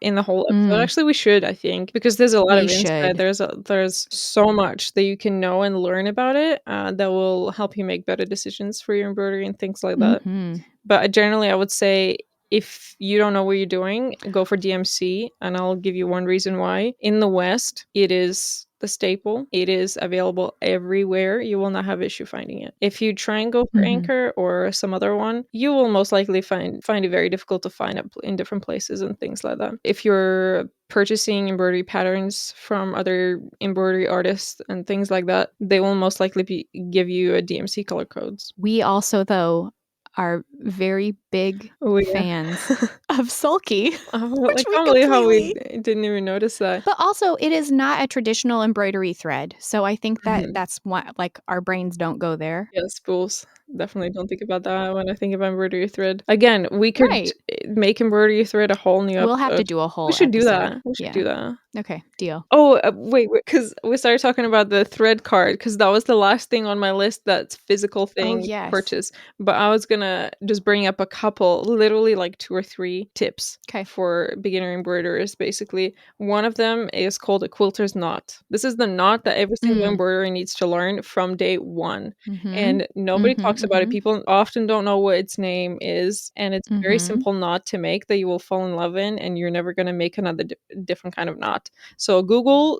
A: in the whole episode. Actually, we should, I think, because there's a lot of insight. There's so much that you can know and learn about it that will help you make better decisions for your embroidery and things like that. But generally, I would say if you don't know what you're doing, go for DMC, and I'll give you one reason why. In the West, it is the staple. It is available everywhere. You will not have issue finding it. If you try and go for Anchor or some other one, you will most likely find it very difficult to find it in different places and things like that. If you're purchasing embroidery patterns from other embroidery artists and things like that, they will most likely give you a DMC color codes.
B: We also, though, are very big fans of Sulky.
A: I can't believe how we didn't even notice that.
B: But also, it is not a traditional embroidery thread. So I think that's what, like, our brains don't go there.
A: Yeah, spools. Definitely don't think about that when I think of embroidery thread. Again, we could make embroidery thread a whole new episode.
B: We'll have to do a whole
A: We should do that.
B: We
A: should do that.
B: Okay, deal.
A: Oh, wait, because we started talking about the thread card, because that was the last thing on my list that's physical thing purchase. But I was going to just bring up a couple, literally like 2 or 3 tips for beginner embroiderers, basically. One of them is called a quilter's knot. This is the knot that every single embroiderer needs to learn from day one. And nobody talks about it. People often don't know what its name is. And it's a very simple knot to make that you will fall in love in, and you're never going to make another different kind of knot. So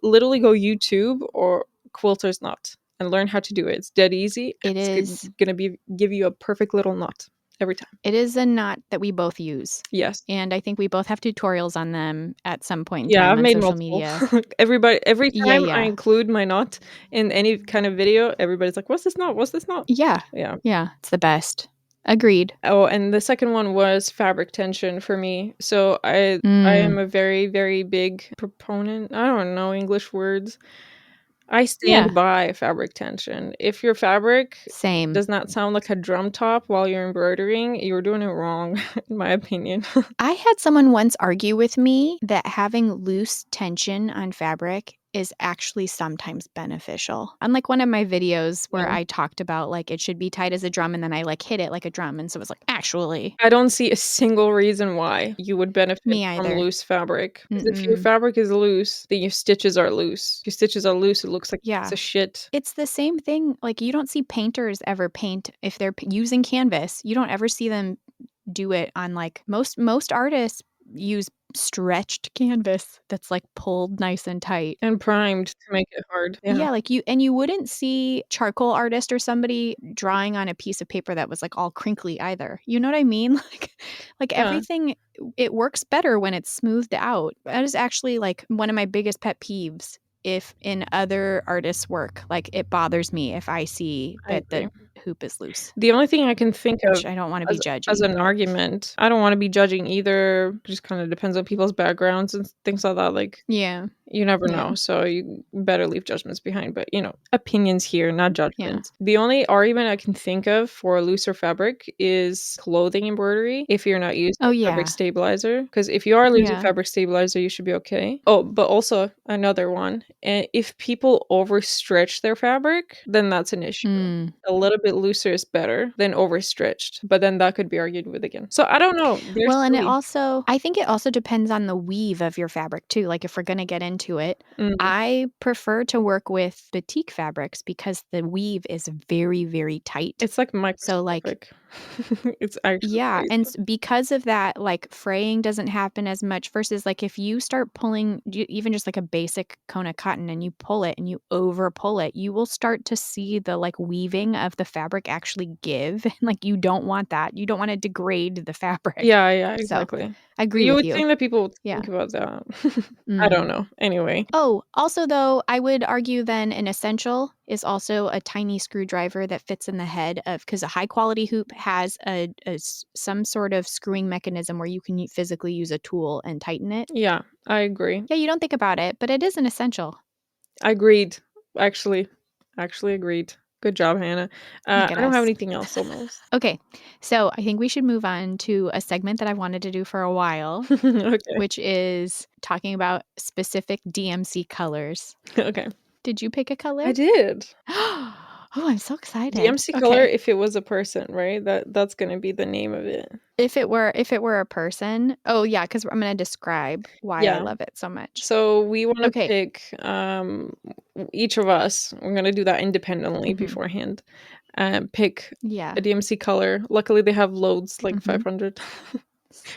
A: literally go YouTube or quilter's knot and learn how to do it. It's dead easy. It's going to give you a perfect little knot every time.
B: It is a knot that we both use.
A: Yes.
B: And I think we both have tutorials on them at some point in time
A: I've made
B: social
A: multiple. Every time I include my knot in any kind of video, everybody's like, what's this knot? What's this knot?
B: Yeah. It's the best. Agreed.
A: Oh, and the second one was fabric tension for me. So I am a very, very big proponent. I don't know English words. I stand
B: Yeah.
A: by fabric tension. If your fabric
B: Same.
A: does not sound like a drum top while you're embroidering, you're doing it wrong, in my opinion.
B: I had someone once argue with me that having loose tension on fabric is actually sometimes beneficial. Unlike one of my videos where
A: Yeah.
B: I talked about like it should be tight as a drum and then I like hit it like a drum. And so it was like, actually,
A: I don't see a single reason why you would benefit
B: me
A: from
B: either.
A: loose fabric. Because if your
B: Mm-mm.
A: fabric is loose, then your stitches are loose. Your stitches are loose, it looks like
B: Yeah.
A: it's a shit.
B: It's the same thing. Like you don't see painters ever paint if they're using canvas. You don't ever see them do it on like most artists use stretched canvas that's like pulled nice and tight.
A: And primed to make it hard.
B: Yeah, like you wouldn't see charcoal artist or somebody drawing on a piece of paper that was like all crinkly either. You know what I mean? Like
A: Yeah.
B: everything it works better when it's smoothed out. That is actually like one of my biggest pet peeves if in other artists' work. Like it bothers me if I see
A: I
B: that
A: agree.
B: the hoop is loose.
A: The only thing I can think of
B: Which I don't want to be
A: as
B: judgy.
A: an argument, I don't want to be judging either. Just kind of depends on people's backgrounds and things like that. Like,
B: Yeah.
A: you never
B: Yeah.
A: know. So you better leave judgments behind. But, opinions here, not judgments.
B: Yeah.
A: The only argument I can think of for looser fabric is clothing embroidery if you're not using
B: Oh,
A: fabric
B: yeah.
A: stabilizer. Because if you are using
B: Yeah.
A: fabric stabilizer, you should be okay. Oh, but also another one. And if people overstretch their fabric, then that's an issue.
B: Mm.
A: A little bit looser is better than overstretched, but then that could be argued with again. So I don't know.
B: Well, and I think it also depends on the weave of your fabric too. Like if we're going to get into it, I prefer to work with batik fabrics because the weave is very, very tight.
A: It's like
B: So like
A: microscopic. It's actually
B: yeah, and
A: crazy.
B: because of that, like fraying doesn't happen as much versus like if you start pulling even just like a basic cone of cotton and you pull it and you over pull it, you will start to see the like weaving of the fabric actually give. Like you don't want that. You don't want to degrade the fabric.
A: Yeah,
B: So
A: exactly.
B: I agree
A: You
B: with
A: would
B: you.
A: think that people would
B: Yeah.
A: think about that. I don't know. Anyway.
B: Oh, also though, I would argue then an essential is also a tiny screwdriver that fits in the head of because a high quality hoop has some sort of screwing mechanism where you can physically use a tool and tighten it.
A: Yeah, I agree.
B: Yeah, you don't think about it, but it is an essential.
A: I agreed. Actually agreed. Good job, Hannah.
B: Look
A: I
B: at
A: don't have
B: us.
A: anything else almost.
B: Okay, so I think we should move on to a segment that I've wanted to do for a while,
A: Okay.
B: which is talking about specific DMC colors.
A: Okay.
B: Did you pick a color?
A: I did.
B: Oh, I'm so excited.
A: DMC
B: Okay.
A: Color if it was a person, right? That's gonna be the name of it.
B: If it were a person. Oh, yeah, because I'm gonna describe why I
A: Yeah.
B: love it so much.
A: So we want to
B: Okay.
A: pick each of us. We're gonna do that independently beforehand. Pick
B: Yeah.
A: a DMC color. Luckily, they have loads, like 500.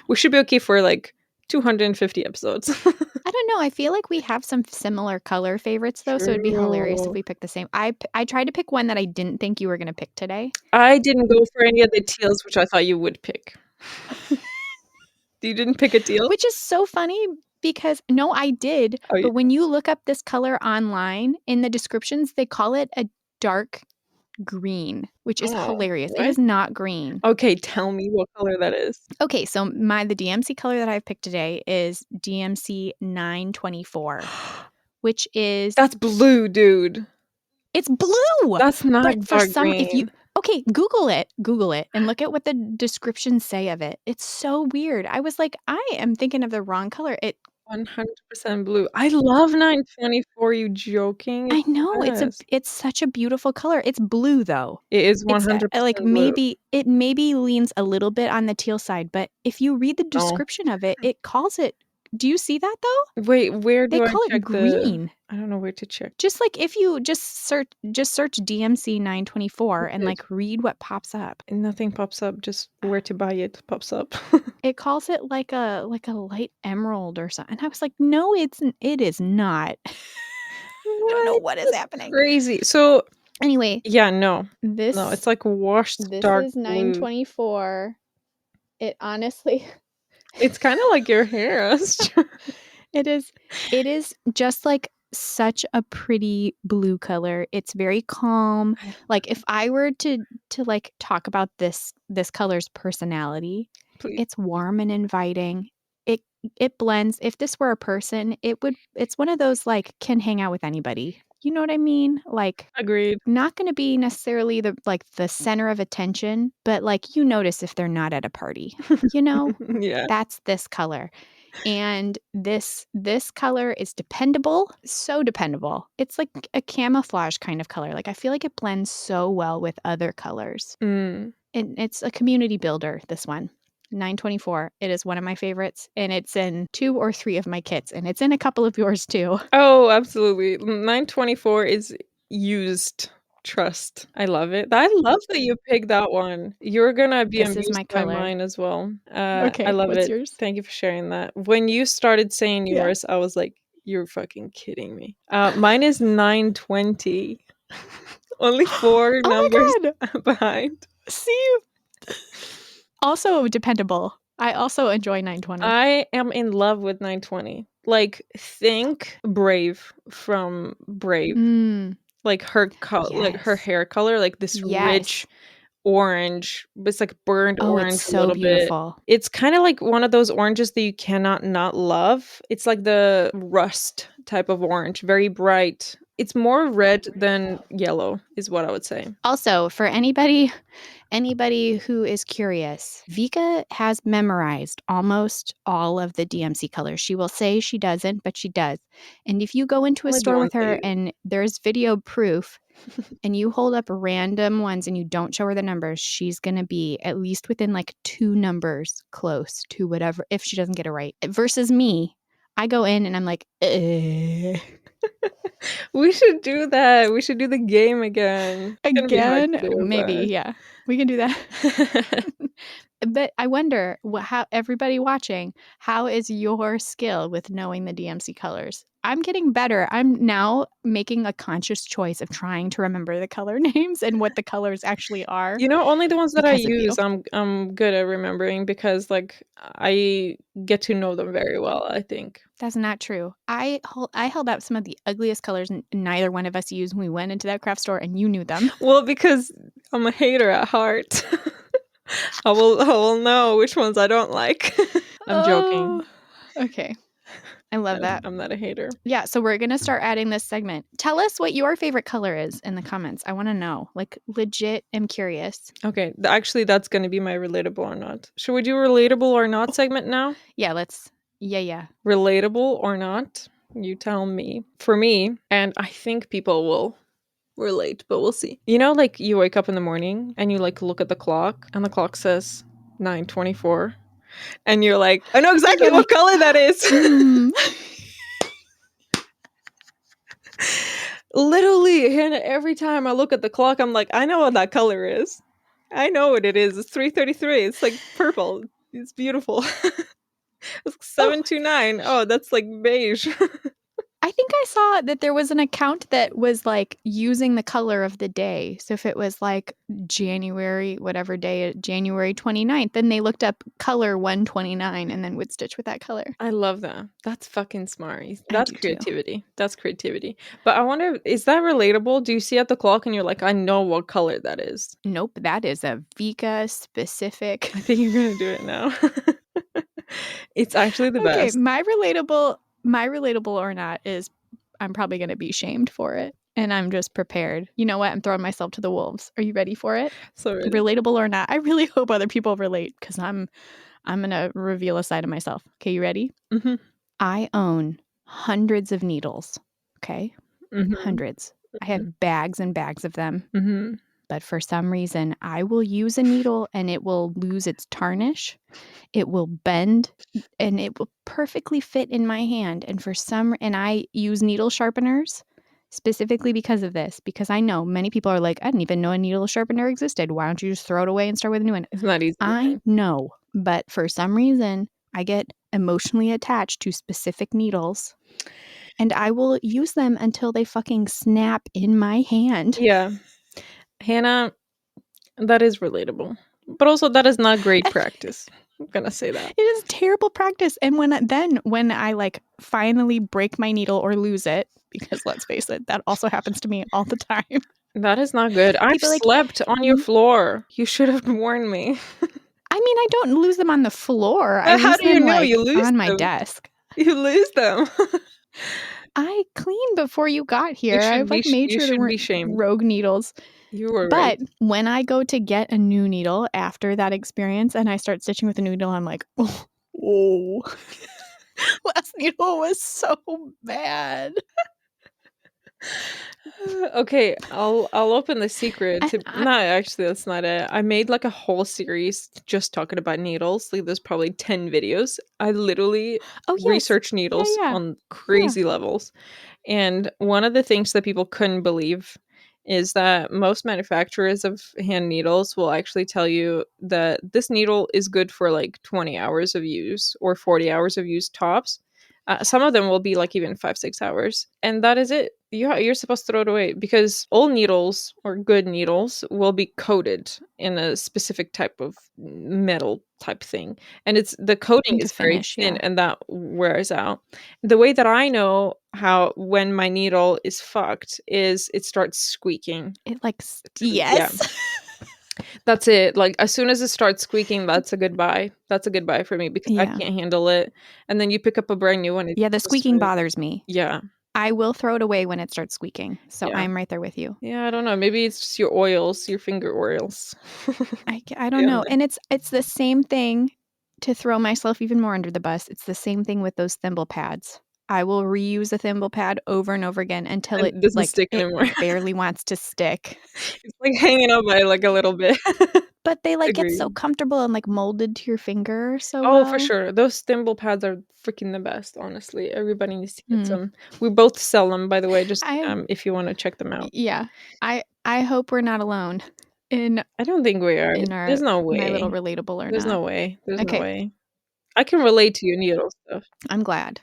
A: We should be okay for like 250 episodes.
B: I don't know. I feel like we have some similar color favorites though, so it'd be hilarious if we picked the same. I tried to pick one that I didn't think you were gonna pick today.
A: I didn't go for any of the teals, which I thought you would pick. You didn't pick a teal?
B: Which is so funny because no, I did.
A: Oh,
B: But when you look up this color online, in the descriptions, they call it a dark green, which is hilarious.
A: what?
B: It is not green.
A: Okay, tell me what color that is.
B: Okay, so the DMC color that I've picked today is DMC 924, which is
A: That's blue, dude.
B: it's blue.
A: That's not
B: But for
A: dark
B: some,
A: green.
B: if you okay, Google it, and look at what the descriptions say of it. It's so weird. I was like, I am thinking of the wrong color.
A: 100% blue. I love 924. You joking?
B: I
A: It's the
B: know
A: best.
B: it's such a beautiful color. It's blue though.
A: It is
B: It's
A: 100%
B: like
A: blue.
B: maybe leans a little bit on the teal side, but if you read the description of it, it calls it. Do you see that though?
A: Wait, where
B: They
A: do I
B: call it
A: check
B: green.
A: I don't know where to check.
B: Just like if you just search DMC 924 and like read what pops up.
A: And nothing pops up, just where to buy it pops up.
B: It calls it like a light emerald or something. And I was like, no, it is not. I don't know what is happening.
A: Crazy. So
B: anyway,
A: yeah, no,
B: this
A: it's like washed dark
B: is
A: blue.
B: 924. It honestly,
A: It's kind of like your hair.
B: it is just like such a pretty blue color. It's very calm. Like if I were to like talk about this color's personality,
A: Please.
B: it's warm and inviting. It blends. If this were a person, it's one of those like can hang out with anybody. You know what I mean? Like
A: Agreed.
B: not going to be necessarily the center of attention, but like you notice if they're not at a party. You know?
A: Yeah.
B: That's this color. And this color is dependable, so dependable. It's like a camouflage kind of color. Like I feel like it blends so well with other colors.
A: Mm.
B: And it's a community builder, this one. 924. It is one of my favorites, and it's in 2 or 3 of my kits, and it's in a couple of yours too.
A: Oh, absolutely. 924 is used trust. I love it. I love that you picked that one. You're gonna be
B: This is
A: amused
B: my
A: by
B: color.
A: mine as well.
B: Okay,
A: I love
B: what's
A: it.
B: yours?
A: Thank you for sharing that. When you started saying
B: Yeah.
A: yours, I was like, you're fucking kidding me. Mine is 920. Only 4
B: Oh
A: numbers
B: my god!
A: behind.
B: See? Also dependable. I also enjoy 920.
A: I am in love with 920. Like, think Brave from Brave. Like her like her
B: Yes.
A: hair color, like this rich
B: Yes.
A: orange, but it's like burnt
B: Oh, it's
A: orange a
B: so
A: little bit.
B: beautiful.
A: It's kind of like one of those oranges that you cannot not love. It's like the rust type of orange, very bright. It's more red than yellow, is what I would say.
B: Also, for anybody who is curious, Vika has memorized almost all of the DMC colors. She will say she doesn't, but she does. And if you go into a
A: Only the
B: store
A: ones
B: with
A: I
B: her
A: use.
B: and there's video proof and you hold up random ones and you don't show her the numbers, she's going to be at least within like 2 numbers close to whatever if she doesn't get it right. Versus me, I go in and I'm like,
A: We should do that. We should do the game again. It's gonna be hard to
B: again,
A: do it,
B: maybe, yeah. We can do that. But I wonder how everybody watching, how is your skill with knowing the DMC colors? I'm getting better. I'm now making a conscious choice of trying to remember the color names and what the colors actually are
A: You know, only the ones that I
B: because of you.
A: use, I'm good at remembering because, like, I get to know them very well, I think.
B: That's not true. I held up some of the ugliest colors neither one of us used when we went into that craft store, and you knew them.
A: Well, because I'm a hater at heart. I will know which ones I don't like. I'm joking.
B: Okay. I love that.
A: I'm not a hater.
B: Yeah, so we're going to start adding this segment. Tell us what your favorite color is in the comments. I want to know. Like, legit, I'm curious.
A: Okay, actually, that's going to be my relatable or not. Should we do relatable or not segment now?
B: Yeah, let's. Yeah.
A: Relatable or not? You tell me. For me, and I think people will relate, but we'll see. You know, like you wake up in the morning and you like look at the clock and the clock says 9:24 and you're like, I know exactly what color that is. Literally, and every time I look at the clock, I'm like, I know what that color is. I know what it is. It's 3:33. It's like purple. It's beautiful. It's 729. Oh, that's like beige.
B: I think I saw that there was an account that was like using the color of the day. So if it was like January, whatever day, January 29th, then they looked up color 129 and then would stitch with that color.
A: I love that. That's fucking smart.
B: I
A: That's
B: do too.
A: creativity. That's creativity. But I wonder, is that relatable? Do you see at the clock and you're like, I know what color that is?
B: Nope, that is a Vika specific.
A: I think you're going to do it now. It's actually the
B: Okay,
A: best.
B: my relatable or not is I'm probably going to be shamed for it. And I'm just prepared. You know what? I'm throwing myself to the wolves. Are you ready for it?
A: So ready.
B: Relatable or not? I really hope other people relate because I'm going to reveal a side of myself. Okay, you ready?
A: Mm-hmm.
B: I own hundreds of needles. Okay?
A: Mm-hmm.
B: Hundreds. I have bags and bags of them.
A: Mm-hmm.
B: But for some reason, I will use a needle and it will lose its tarnish. It will bend and it will perfectly fit in my hand. And I use needle sharpeners specifically because of this, because I know many people are like, I didn't even know a needle sharpener existed. Why don't you just throw it away and start with a new one?
A: It's not easy.
B: I know, but for some reason, I get emotionally attached to specific needles. And I will use them until they fucking snap in my hand.
A: Yeah. Hannah, that is relatable. But also, that is not great practice. I'm gonna say that.
B: It is terrible practice. And when I like finally break my needle or lose it, because let's face it, that also happens to me all the time.
A: That is not good. I've
B: People are like,
A: slept on your floor. You should have warned me.
B: I mean, I don't lose them on the floor. I
A: How
B: lose
A: do you
B: them
A: know?
B: like
A: You lose
B: on my
A: them.
B: desk.
A: You lose them.
B: I cleaned before you got
A: You
B: here.
A: should
B: I've
A: be
B: like made
A: you
B: sure there
A: should be
B: weren't
A: shamed.
B: rogue needles.
A: You were right.
B: But when I go to get a new needle after that experience and I start stitching with a new needle, I'm like, oh. Last needle was so bad.
A: Okay, I'll open the secret to no, actually that's not it. I made like a whole series just talking about needles. Like there's probably 10 videos. I literally
B: Oh, yes.
A: research needles
B: Yeah.
A: on crazy levels. And one of the things that people couldn't believe is that most manufacturers of hand needles will actually tell you that this needle is good for like 20 hours of use or 40 hours of use tops. Some of them will be like even 5-6 hours, and that is it. You're supposed to throw it away because all needles or good needles will be coated in a specific type of metal type thing, and it's the coating
B: To
A: is very
B: finish,
A: thin,
B: yeah.
A: and that wears out. The way that I know how when my needle is fucked is it starts squeaking.
B: It like,
A: Yeah,
B: yes.
A: that's it. Like as soon as it starts squeaking, that's a goodbye. That's a goodbye for me because I
B: Yeah.
A: can't handle it. And then you pick up a brand new one. It's
B: Yeah, the
A: so
B: squeaking
A: smooth.
B: bothers me.
A: Yeah.
B: I will throw it away when it starts squeaking. So
A: Yeah.
B: I'm right there with you.
A: Yeah, I don't know. Maybe it's just your oils, your finger oils.
B: I don't know. And it's the same thing, to throw myself even more under the bus. It's the same thing with those thimble pads. I will reuse a thimble pad over and over again until
A: And
B: it
A: it doesn't
B: like
A: stick
B: it
A: anymore.
B: barely wants to stick.
A: It's like hanging out by like a little bit.
B: But they like get so
A: Agreed.
B: comfortable and like molded to your finger so
A: Oh, for
B: well.
A: sure. Those thimble pads are freaking the best, honestly. Everybody needs to get
B: Hmm.
A: some. We both sell them, by the way, just
B: I
A: if you want to check them out.
B: Yeah. I hope we're not alone in
A: I don't think we are. There's
B: our
A: no
B: my little
A: way.
B: relatable or
A: There's
B: not.
A: no way. There's no
B: Okay,
A: way. I can relate to your needle stuff.
B: I'm glad.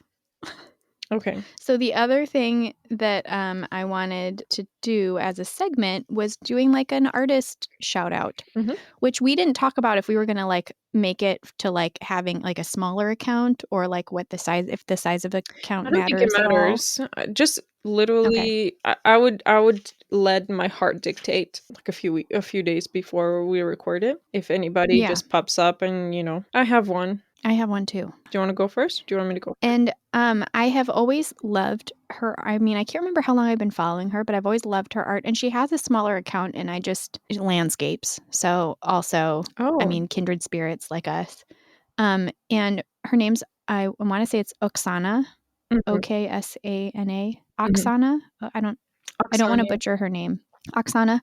A: Okay.
B: So the other thing that I wanted to do as a segment was doing like an artist shout out,
A: Mhm.
B: which we didn't talk about if we were going to like make it to like having like a smaller account or like what the size, if the size of the account
A: I don't think it
B: matters at all.
A: matters. Just
B: Okay.
A: literally, I would let my heart dictate like a few days before we record it. If anybody
B: Yeah,
A: just pops up and I have one.
B: I have one too.
A: Do you want to go first? Do you want me to go first?
B: And I have always loved her. I mean, I can't remember how long I've been following her, but I've always loved her art. And she has a smaller account, and landscapes. So also, I
A: Oh.
B: mean, kindred spirits like us. And her name's, I want to say it's Oksana,
A: Mhm,
B: Oksana,
A: mhm.
B: Oksana. I don't want to
A: Oksana.
B: butcher her name, Oksana.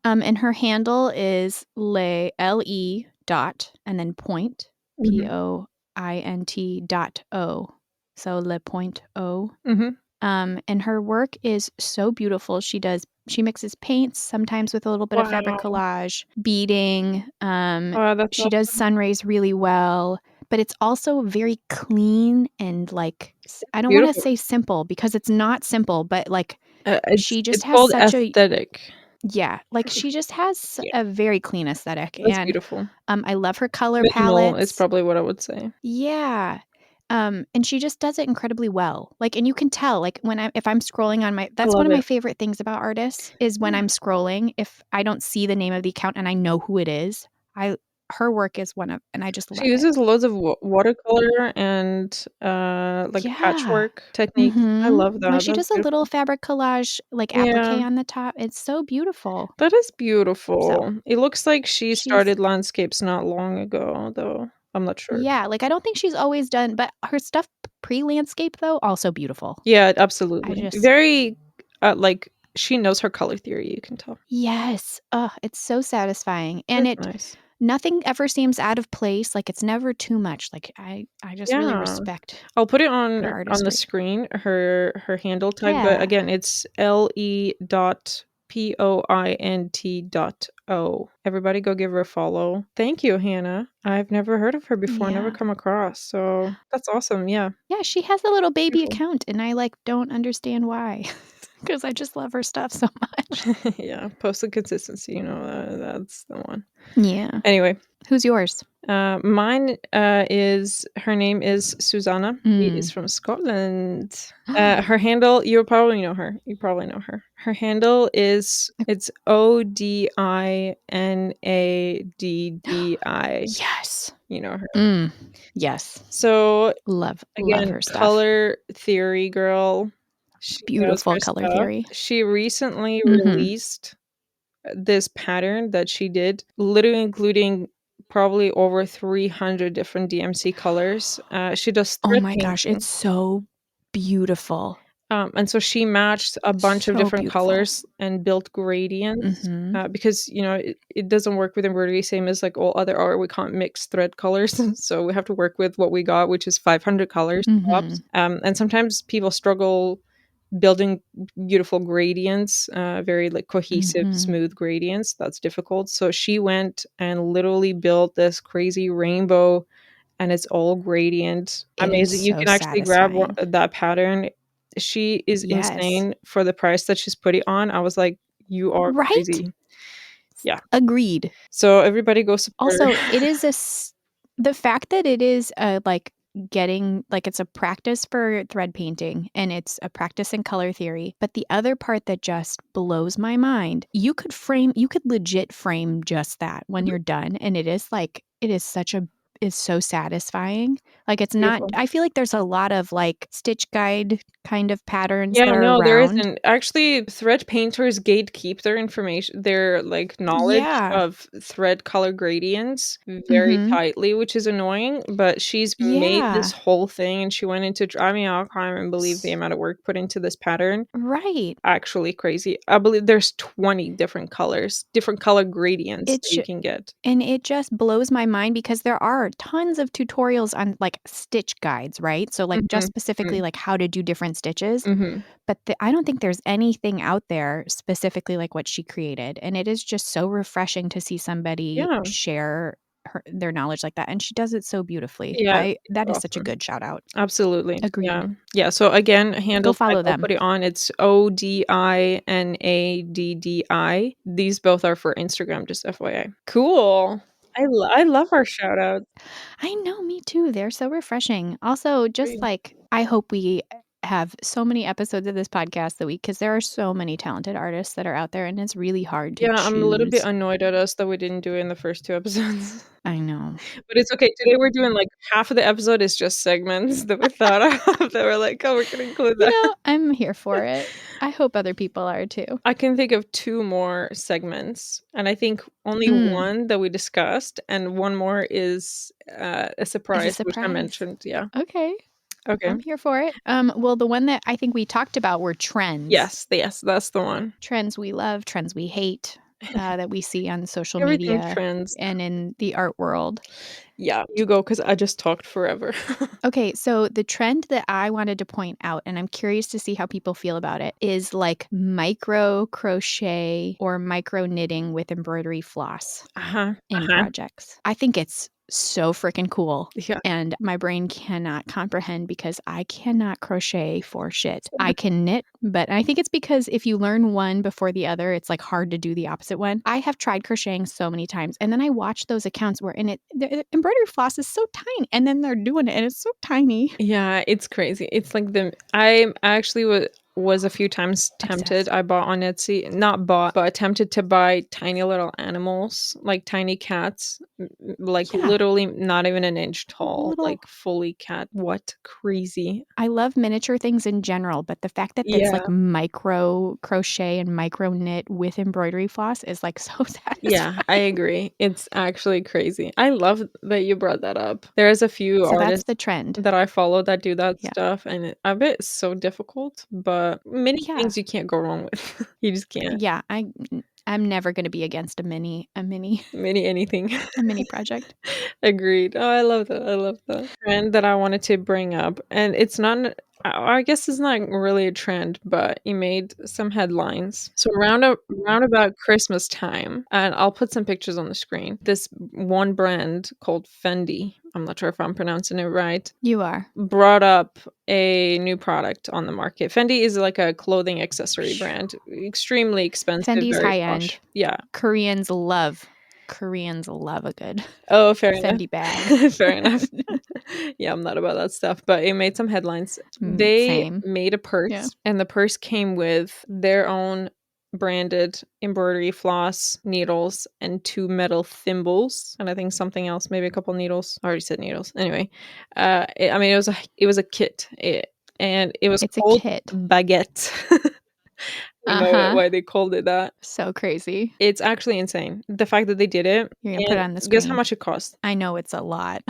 B: And her handle is LE dot and then point
A: Mhm,
B: POINT.O. So Le Point O.
A: mhm.
B: And her work is so beautiful. She mixes paints sometimes with a little bit of fabric
A: Wow.
B: collage, beading.
A: Wow, that's
B: She does
A: awesome.
B: sun rays really well, but it's also very clean and like I don't want to
A: Beautiful.
B: say simple because it's not simple, but like
A: It's
B: she just
A: it's
B: has
A: called
B: such a
A: aesthetic.
B: yeah, like she just has
A: Yeah,
B: a very clean aesthetic,
A: that's
B: and
A: beautiful.
B: I love her color
A: Minimal is
B: palettes.
A: probably what I would say.
B: Yeah. And she just does it incredibly well. Like, and you can tell, like, if I'm scrolling on
A: I
B: that's one
A: love
B: of
A: it.
B: my favorite things about artists is when
A: Yeah.
B: I'm scrolling, if I don't see the name of the account and I know who it is, her work is and I just
A: She
B: love it.
A: uses loads of watercolor and, like,
B: Yeah.
A: patchwork techniques. I
B: Mhm.
A: love
B: Like
A: that,
B: she
A: that's
B: does a little
A: beautiful.
B: fabric collage, like applique
A: Yeah,
B: on the top. It's so beautiful.
A: that is
B: So
A: beautiful. It looks like she
B: she's
A: started landscapes not long ago, though. I'm not sure.
B: yeah, like I don't think she's always done, but her stuff pre-landscape though, also beautiful.
A: Yeah,
B: I
A: absolutely.
B: just
A: Very, like, she knows her color theory, you can tell.
B: Yes. Oh, it's so satisfying. And
A: That's
B: it
A: nice.
B: nothing ever seems out of place. Like it's never too much. Like I just really
A: Yeah.
B: respect
A: I'll put it
B: her
A: on the
B: artistry.
A: screen, her handle tag, but
B: Yeah.
A: again, it's LE.POINT.O. Everybody go give her a follow. Thank you, Hannah. I've never heard of her before, never
B: Yeah.
A: come across, so that's awesome, yeah.
B: Yeah, she has a little baby
A: Beautiful.
B: account and I like don't understand why. Because I just love her stuff so much.
A: Yeah, post the consistency, that's the one.
B: Yeah.
A: Anyway,
B: Who's yours?
A: Mine is, her name is Susanna. She is from Scotland. Her handle, you'll probably know her. You probably know her. Her handle is, it's ODINADDI.
B: Yes.
A: You know her.
B: Yes.
A: So
B: Love
A: again,
B: her stuff.
A: color theory girl. She knows
B: Beautiful
A: her
B: color
A: stuff.
B: theory.
A: She recently released this pattern that she did, literally including probably over 300 different DMC colors. She does
B: Oh
A: thread
B: my gosh,
A: painting.
B: it's so beautiful.
A: And so she matched a bunch of
B: So
A: different
B: beautiful.
A: colors and built gradients, because, you know, it doesn't work with embroidery, same as like all other art. We can't mix thread colors. So we have to work with what we got, which is 500 colors tops. And sometimes people struggle building beautiful gradients, very like cohesive, smooth gradients. That's difficult. So she went and literally built this crazy rainbow, and it's all gradient.
B: It is
A: Amazing. You
B: so
A: can actually grab
B: satisfying.
A: that pattern. She is
B: Yes.
A: insane for the price that she's put it on. I was like, you are
B: Right?
A: crazy. Yeah.
B: Agreed.
A: So everybody go support her.
B: Also, it is the fact that it is like getting like it's a practice for thread painting and it's a practice in color theory. But the other part that just blows my mind, you could legit frame just that when you're done. And it is so satisfying. Like it's not,
A: Beautiful.
B: I feel like there's a lot of like stitch guide kind of patterns
A: Yeah,
B: that are
A: no, there
B: around.
A: isn't. Actually, thread painters gatekeep their information, their like knowledge
B: Yeah.
A: of thread color gradients very
B: Mm-hmm.
A: tightly, which is annoying. But she's made this
B: Yeah.
A: whole thing, and she went into. I mean, I can't even believe the amount of work put into this pattern.
B: Right.
A: Actually, crazy. I believe there's 20 different colors, different color gradients that you can get.
B: And it just blows my mind because there are tons of tutorials on like stitch guides, right? So like just specifically like how to do different stitches.
A: Mm-hmm.
B: But I don't think there's anything out there specifically like what she created. And it is just so refreshing to see somebody
A: Yeah.
B: share their knowledge like that. And she does it so beautifully.
A: Yeah, it's
B: That is such a
A: awesome.
B: good shout out.
A: Absolutely. Yeah.
B: Agreed.
A: Yeah, so again,
B: Go
A: handle tag,
B: follow
A: I'll
B: them.
A: put it on. It's ODINADDI. These both are for Instagram, just FYI. Cool. I love our shout outs.
B: I know, me too. They're so refreshing. Also, just like I hope we have so many episodes of this podcast a week because there are so many talented artists that are out there and it's really hard to
A: Yeah, I'm a little bit
B: choose.
A: annoyed at us that we didn't do it in the first 2 episodes.
B: I know.
A: But it's okay. Today we're doing like half of the episode is just segments that we thought of that we're like, oh, we're gonna include that.
B: I'm here for it. I hope other people are too.
A: I can think of 2 more segments, and I think only one that we discussed, and one more is a surprise, which I mentioned. Yeah.
B: Okay.
A: Okay.
B: I'm here for it. Well, the one that I think we talked about were trends.
A: Yes, that's the one.
B: Trends we love, trends we hate, that we see on social
A: Everything
B: media
A: trends.
B: and in the art world.
A: Yeah, you go because I just talked forever.
B: Okay, so the trend that I wanted to point out, and I'm curious to see how people feel about it, is like micro crochet or micro knitting with embroidery floss in projects. I think it's so freaking cool.
A: Yeah.
B: And my brain cannot comprehend because I cannot crochet for shit. I can knit, but I think it's because if you learn one before the other, it's like hard to do the opposite one. I have tried crocheting so many times and then I watch those accounts where the embroidery floss is so tiny and then they're doing it and it's so tiny.
A: Yeah, it's crazy. It's like I actually was a few times tempted.
B: Obsessed.
A: I bought on Etsy, not bought, but attempted to buy tiny little animals, like tiny cats, like literally not even an inch tall, like fully cat. What crazy.
B: I love miniature things in general, but the fact that it's like micro crochet and micro knit with embroidery floss is like so satisfying.
A: Yeah, I agree. It's actually crazy. I love that you brought that up. There's a few artists
B: that's the trend
A: that I follow that do that stuff, and I bet it's so difficult, but many things you can't go wrong with. You just can't.
B: Yeah, I'm never going to be against a mini
A: Anything.
B: a mini project.
A: Agreed. Oh, I love that. I love that. Trend that I wanted to bring up, and it's not. I guess it's not really a trend, but it made some headlines. So around about Christmas time, and I'll put some pictures on the screen. This one brand called Fendi, I'm not sure if I'm pronouncing it right.
B: You are.
A: Brought up a new product on the market. Fendi is like a clothing accessory brand, extremely expensive,
B: Fendi's
A: very
B: high
A: posh.
B: end.
A: Yeah.
B: Koreans love Koreans love a good
A: Oh, fair enough.
B: Fendi bag.
A: Fair enough. Yeah, I'm not about that stuff, but it made some headlines. They
B: Same.
A: made a purse,
B: Yeah.
A: and the purse came with their own branded embroidery floss, needles, and 2 metal thimbles, and I think something else, maybe a couple needles. I already said needles. Anyway, it was a kit, and it was
B: It's a
A: called
B: kit.
A: baguette. You know why they called it that?
B: So crazy.
A: It's actually insane. The fact that they did it.
B: You're gonna put it on the
A: Guess how
B: screen.
A: much it cost?
B: I know it's a lot.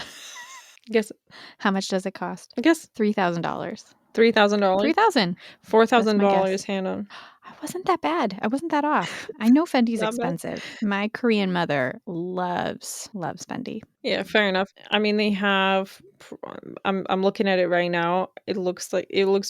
A: Guess.
B: How much does it cost?
A: Guess.
B: $3,000.
A: $3,000?
B: $3,000.
A: $4,000, Hannah.
B: I wasn't that bad. I wasn't that off. I know Fendi's
A: Not bad.
B: expensive. My Korean mother loves Fendi.
A: Yeah, fair enough. I mean, they have. I'm looking at it right now. It looks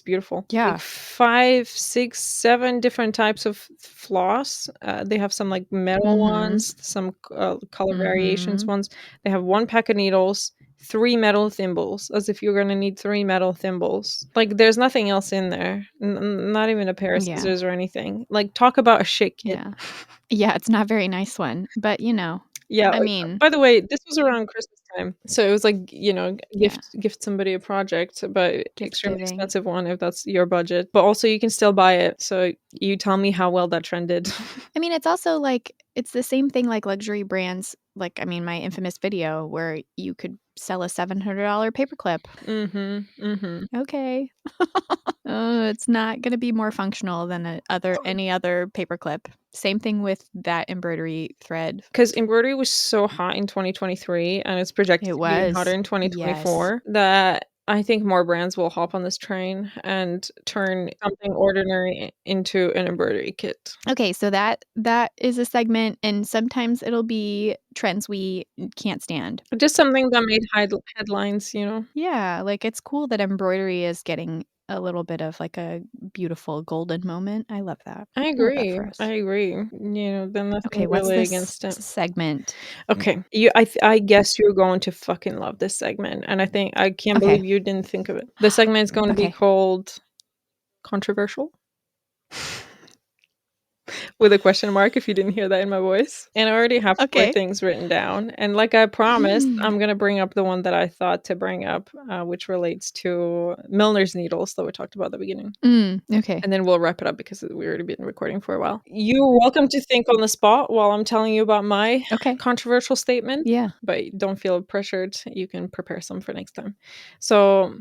A: beautiful.
B: Yeah.
A: Like 5, 6, 7 different types of floss. They have some like metal ones, some color variations ones. They have 1 pack of needles, 3 metal thimbles, as if you're gonna need 3 metal thimbles. Like, there's nothing else in there. Not even a pair of scissors or anything. Like, talk about a shit kit.
B: Yeah. Yeah, it's not a very nice one, but
A: Yeah,
B: I mean,
A: by the way, this was around Christmas time, so it was like, gift somebody a project, but extremely
B: Gift-giving.
A: expensive one if that's your budget. But also you can still buy it. So you tell me how well that trended.
B: I mean, it's also like it's the same thing like luxury brands. Like, I mean, my infamous video where you could sell a $700 paperclip. Okay. It's not going to be more functional than any other paperclip. Same thing with that embroidery thread.
A: Because embroidery was so hot in 2023, and it's projected to be even hotter in 2024, that I think more brands will hop on this train and turn something ordinary into an embroidery kit.
B: Okay, so that is a segment, and sometimes it'll be trends we can't stand.
A: Just something that made headlines,
B: Yeah, like it's cool that embroidery is getting a little bit of like a beautiful golden moment. I love that.
A: I agree. Then nothing
B: Okay, what's
A: really
B: this
A: against it.
B: segment?
A: Okay, I guess you're going to fucking love this segment, and I can't believe you didn't think of it. The segment is going to be called Controversial, with a question mark if you didn't hear that in my voice. And I already have 4 things written down, and like I promised, I'm gonna bring up the one that I thought to bring up, which relates to Milner's needles that we talked about at the beginning.
B: Okay.
A: And then we'll wrap it up because we've already been recording for a while. You're welcome to think on the spot while I'm telling you about my controversial statement.
B: Yeah.
A: But don't feel pressured. You can prepare some for next time. So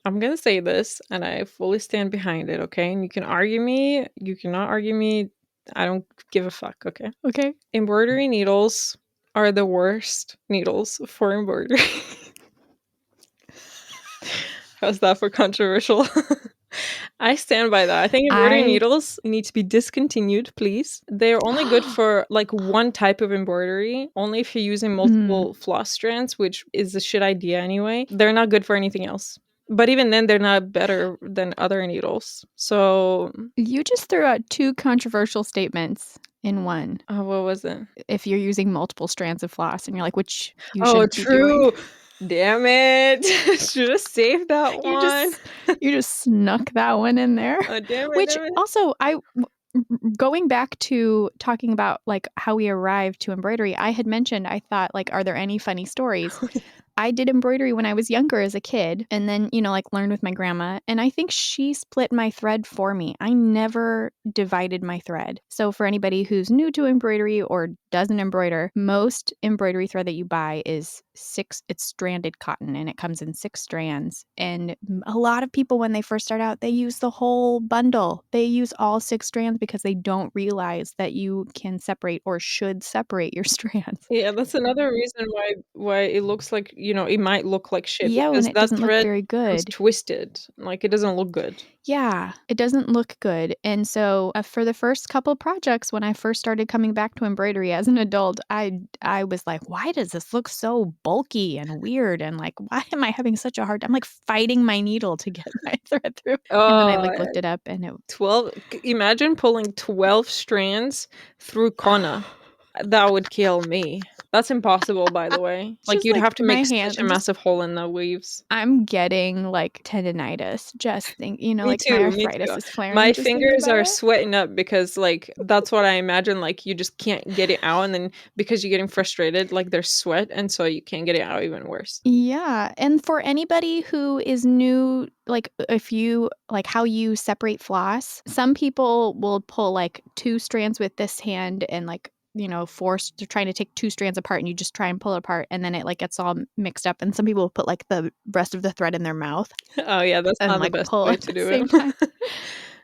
A: I'm going to say this, and I fully stand behind it, okay? And you can argue me. You cannot argue me. I don't give a fuck, okay?
B: Okay.
A: Embroidery needles are the worst needles for embroidery. How's that for controversial? I stand by that. I think embroidery needles need to be discontinued, please. They're only good for like one type of embroidery, only if you're using multiple floss strands, which is a shit idea anyway. They're not good for anything else. But even then, they're not better than other needles. So
B: you just threw out 2 controversial statements in one.
A: What was it?
B: If you're using multiple strands of floss and you're like, which you shouldn't be doing.
A: Damn it. Should have saved that one.
B: You just snuck that one in there.
A: Oh, damn it.
B: Which also, going back to talking about like how we arrived to embroidery, I had mentioned, I thought like, are there any funny stories? I did embroidery when I was younger as a kid, and then, like learned with my grandma, and I think she split my thread for me. I never divided my thread. So for anybody who's new to embroidery or doesn't embroider, most embroidery thread that you buy is it's stranded cotton, and it comes in 6 strands. And a lot of people, when they first start out, they use the whole bundle. They use all 6 strands because they don't realize that you can separate or should separate your strands.
A: Yeah, that's another reason why it looks like, it might look like shit.
B: Yeah,
A: because
B: when it doesn't look very good.
A: It's twisted. Like, it doesn't look good.
B: Yeah, it doesn't look good. And so for the first couple projects, when I first started coming back to embroidery as an adult, I was like, why does this look so bulky and weird? And like, why am I having such a hard time? I'm like fighting my needle to get my thread through. And then I like looked it up, and it
A: 12. Imagine pulling 12 strands through Kona. That would kill me. That's impossible, by the way.
B: It's
A: Like,
B: just
A: you'd
B: like
A: have to
B: my
A: make
B: hand.
A: such a massive hole in the weaves.
B: I'm getting like tendinitis. Just think,
A: Me
B: like my
A: too, me
B: arthritis
A: too.
B: is flaring
A: My
B: just thinking
A: fingers
B: about
A: are
B: it.
A: sweating up because, like, that's what I imagine, like, you just can't get it out, and then because you're getting frustrated, like, there's sweat, and so you can't get it out even worse.
B: Yeah, and for anybody who is new, like, if you like how you separate floss, some people will pull, like, 2 strands with this hand and, like, force they're trying to take 2 strands apart, and you just try and pull it apart, and then it, like, gets all mixed up, and some people will put, like, the rest of the thread in their mouth
A: Oh, yeah, that's
B: and,
A: not the
B: like,
A: best
B: pull
A: way
B: at
A: to
B: the
A: do it.
B: same time.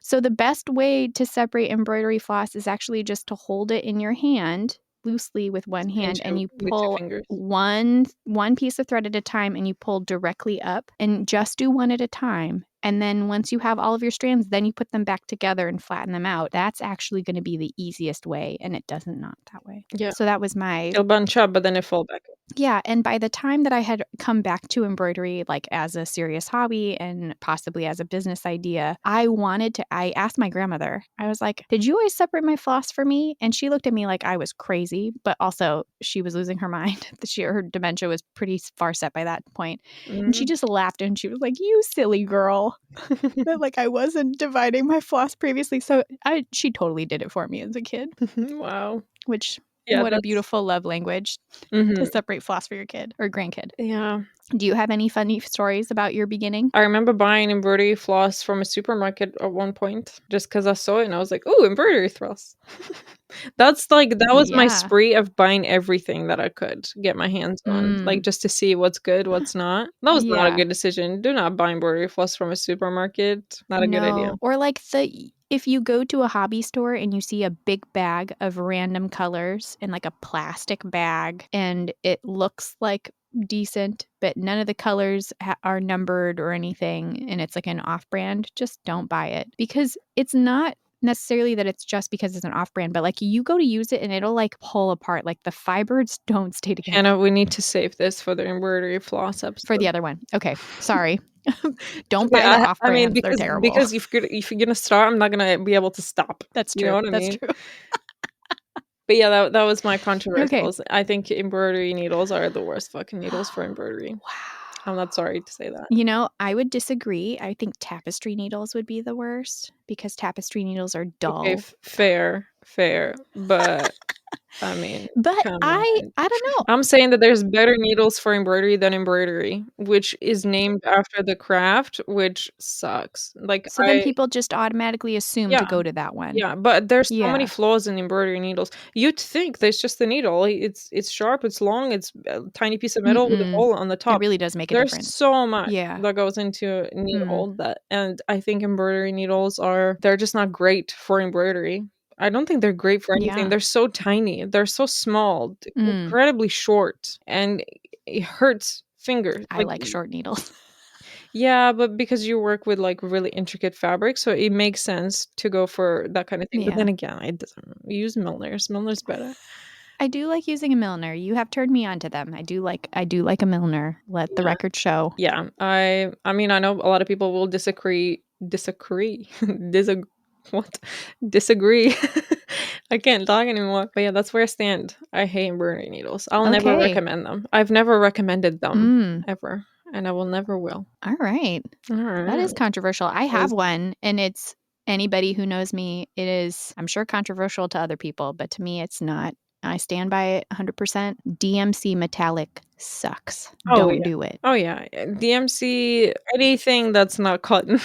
B: So the best way to separate embroidery floss is actually just to hold it in your hand loosely with one
A: Between
B: hand, and
A: 2
B: you
A: with 2
B: pull
A: fingers.
B: one piece of thread at a time, and you pull directly up, and just do one at a time. And then once you have all of your strands, then you put them back together and flatten them out. That's actually going to be the easiest way, and it doesn't knot that way.
A: Yeah.
B: So that was my
A: It'll bunch up, but then it fall back.
B: yeah, and by the time that I had come back to embroidery, like, as a serious hobby and possibly as a business idea, I asked my grandmother, I was like, "Did you always separate my floss for me?" And she looked at me like I was crazy, but also she was losing her mind. Her dementia was pretty far set by that point. And she
A: Mhm.
B: just laughed and she was like, "You silly girl." That, like, I wasn't dividing my floss previously. So she totally did it for me as a kid,
A: Wow.
B: which
A: Yeah,
B: what a
A: that's
B: beautiful love language to
A: Mhm.
B: separate floss for your kid or grandkid.
A: Yeah.
B: Do you have any funny stories about your beginning?
A: I remember buying embroidery floss from a supermarket at one point just because I saw it and I was like, "Ooh, embroidery floss." That was my
B: Yeah.
A: spree of buying everything that I could get my hands on, like,
B: Mm.
A: just to see what's good, what's not. That was not a
B: Yeah.
A: good decision. Do not buy embroidery floss from a supermarket. Not a good idea.
B: No. Or like if you go to a hobby store and you see a big bag of random colors in like a plastic bag and it looks like decent, but none of the colors are numbered or anything, and it's like an off-brand, just don't buy it, because it's not necessarily that it's just because it's an off-brand, but like you go to use it and it'll like pull apart. Like the fibers don't stay together.
A: Hannah, we need to save this for the embroidery floss
B: For the
A: episode.
B: other one. Okay. Sorry. Don't
A: Okay,
B: buy the
A: I mean,
B: off-brands. They're terrible.
A: because if you're gonna start, I'm not gonna be able to stop.
B: That's
A: You know
B: true.
A: what I
B: That's
A: mean?
B: true.
A: But yeah, that was my
B: Okay.
A: controversials. I think embroidery needles are the worst fucking needles for embroidery. I'm not sorry to say that.
B: I would disagree. I think tapestry needles would be the worst because tapestry needles are
A: Okay,
B: dull.
A: fair, but I mean,
B: But
A: come
B: I
A: on.
B: I don't know.
A: I'm saying that there's better needles for embroidery than embroidery, which is named after the craft, which sucks. Like,
B: So then people just automatically assume to
A: yeah.
B: go to that one.
A: Yeah, but there's so many
B: Yeah.
A: flaws in embroidery needles. You'd think there's just a needle. It's sharp, it's long, it's a tiny piece of metal with a
B: Mm-mm.
A: hole on the
B: It
A: top.
B: really does make a
A: There's
B: difference.
A: so much
B: Yeah.
A: that goes into a
B: Mm.
A: needle and I think embroidery needles they're just not great for embroidery. I don't think they're great for anything.
B: Yeah.
A: They're so tiny. They're so small,
B: Mm.
A: incredibly short, and it hurts fingers.
B: I
A: Like,
B: like short needles.
A: yeah, but because you work with, like, really intricate fabric, so it makes sense to go for that kind of thing, but then
B: Yeah.
A: again, it doesn't. Use Milner's. Milner's better.
B: I do like using a Milner. You have turned me on to them. I do like a Milner. Let the
A: Yeah.
B: record show.
A: Yeah, I mean, I know a lot of people will disagree, what? Disagree. I can't talk anymore, but yeah, that's where I stand. I hate embroidery needles. I'll never
B: Okay.
A: recommend them. I've never recommended them,
B: Mm.
A: ever, and I will never will.
B: All right. That
A: Alright.
B: is controversial. I have
A: Is
B: one, and it's anybody who knows me, it is, I'm sure, controversial to other people, but to me, it's not. I stand by it 100%. DMC metallic sucks.
A: Oh,
B: Don't
A: yeah.
B: do it.
A: Oh, yeah. DMC, anything that's not cotton.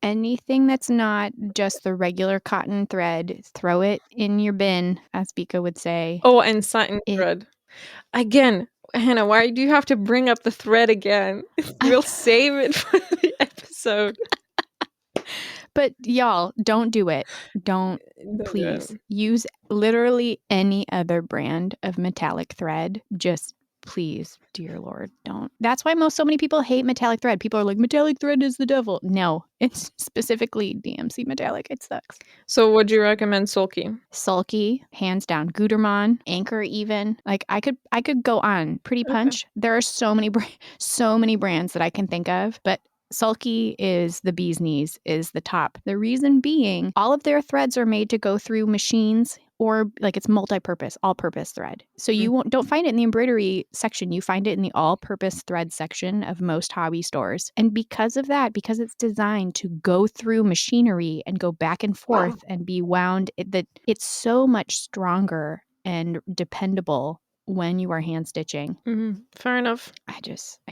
B: Anything that's not just the regular cotton thread, throw it in your bin, as Bika would say.
A: Oh, and satin
B: It.
A: thread. Again, Hannah, why do you have to bring up the thread again? We'll save it for the episode.
B: But y'all, don't do it. Don't.
A: Don't do
B: Please
A: it.
B: use literally any other brand of metallic thread. Just please, dear Lord, don't. That's why so many people hate metallic thread. People are like, metallic thread is the devil. No, it's specifically DMC metallic. It sucks.
A: So would you recommend Sulky?
B: Sulky, hands down. Gutermann, Anchor, even. Like I could go on. Pretty
A: Okay.
B: Punch. There are so many brands that I can think of, but Sulky is the bee's knees, is the top. The reason being, all of their threads are made to go through machines or like it's multi-purpose, all-purpose thread. So you don't find it in the embroidery section. You find it in the all-purpose thread section of most hobby stores. And because of that, because it's designed to go through machinery and go back and forth and be wound, it's so much stronger and dependable when you are hand stitching.
A: Fair enough.
B: I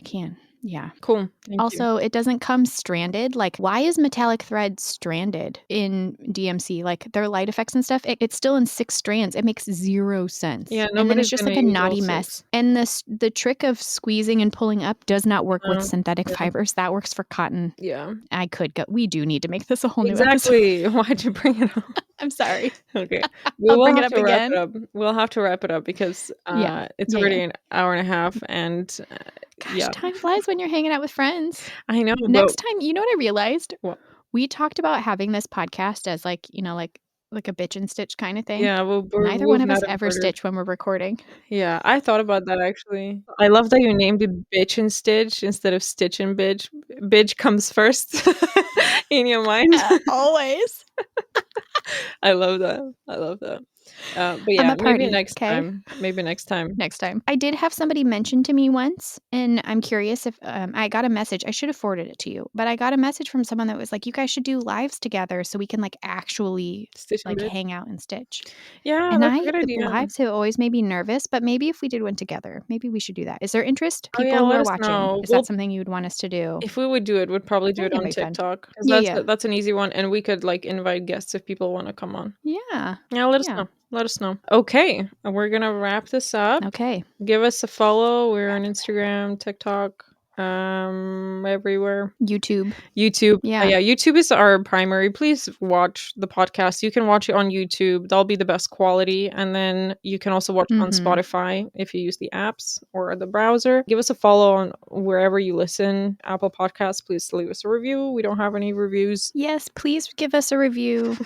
B: can't. Yeah.
A: Cool. Thank
B: also, it doesn't come stranded. Like, why is metallic thread stranded in DMC? Like, their light effects and stuff, it's still in 6 strands. It makes 0 sense.
A: Yeah,
B: and then it's
A: nobody's
B: just
A: gonna
B: like a
A: use all
B: knotty
A: 6.
B: mess. And the trick of squeezing and pulling up does not work with
A: No.
B: synthetic
A: Yeah.
B: fibers. That works for cotton.
A: Yeah.
B: I could go. We do need to make this a whole new episode.
A: Exactly. Why'd you bring it up?
B: I'm sorry.
A: Okay.
B: I'll bring it up again.
A: We'll have to wrap it up because it's already an hour and a half, and
B: Gosh, time flies when you're hanging out with friends.
A: I know.
B: Next time, you know what I realized?
A: What?
B: We talked about having this podcast as like, you know, like a bitch and stitch kind of thing.
A: Yeah,
B: neither one of us ever stitch when we're recording.
A: Yeah, I thought about that actually. I love that you named it bitch and stitch instead of stitch and bitch. Bitch comes first in your mind.
B: Always.
A: I love that. But yeah, maybe next time.
B: Next time. I did have somebody mention to me once, and I'm curious if I got a message. I should have forwarded it to you, but I got a message from someone that was like, "You guys should do lives together so we can like actually like hang out and stitch."
A: Yeah,
B: and
A: that's a good idea.
B: Lives have always made me nervous, but maybe if we did one together, maybe we should do that. Is there interest? People who are watching, is that something you would want us to do?
A: If we would do it, we'd probably do it on TikTok. That's an easy one, and we could like invite guests if people want to come on.
B: Yeah.
A: Let us know. Let us know. Okay, we're gonna wrap this up.
B: Okay.
A: Give us a follow. We're on Instagram, TikTok, everywhere.
B: YouTube.
A: Yeah. YouTube is our primary. Please watch the podcast. You can watch it on YouTube. That'll be the best quality. And then you can also watch it on Spotify if you use the apps or the browser. Give us a follow on wherever you listen. Apple Podcasts, please leave us a review. We don't have any reviews.
B: Yes, please give us a review.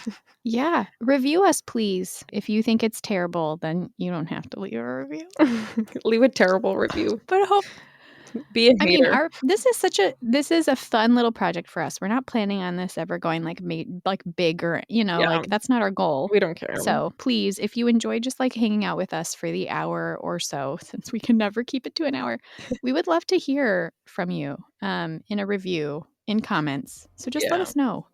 B: Yeah, review us, please. If you think it's terrible, then you don't have to leave a review.
A: Leave a terrible review. But be a hater.
B: I mean, this is a fun little project for us. We're not planning on this ever going like big or, like that's not our goal.
A: We don't care.
B: So please, if you enjoy just like hanging out with us for the hour or so, since we can never keep it to an hour, we would love to hear from you in a review, in comments. So just let us know.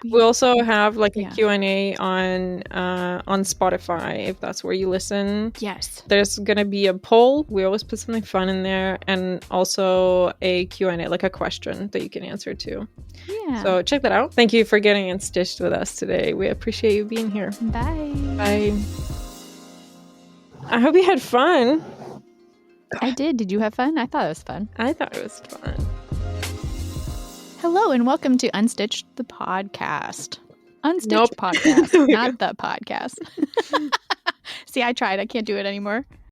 A: We also have like a Q&A on Spotify if that's where you listen.
B: Yes.
A: There's going to be a poll. We always put something fun in there, and also a Q&A, like a question that you can answer to.
B: Yeah.
A: So check that out. Thank you for getting in stitched with us today. We appreciate you being here.
B: Bye.
A: Bye. I hope you had fun.
B: I did. Did you have fun? I thought it was fun.
A: I thought it was fun.
B: Hello and welcome to Unstitched, the podcast. Unstitched podcast, not the podcast. See, I tried. I can't do it anymore.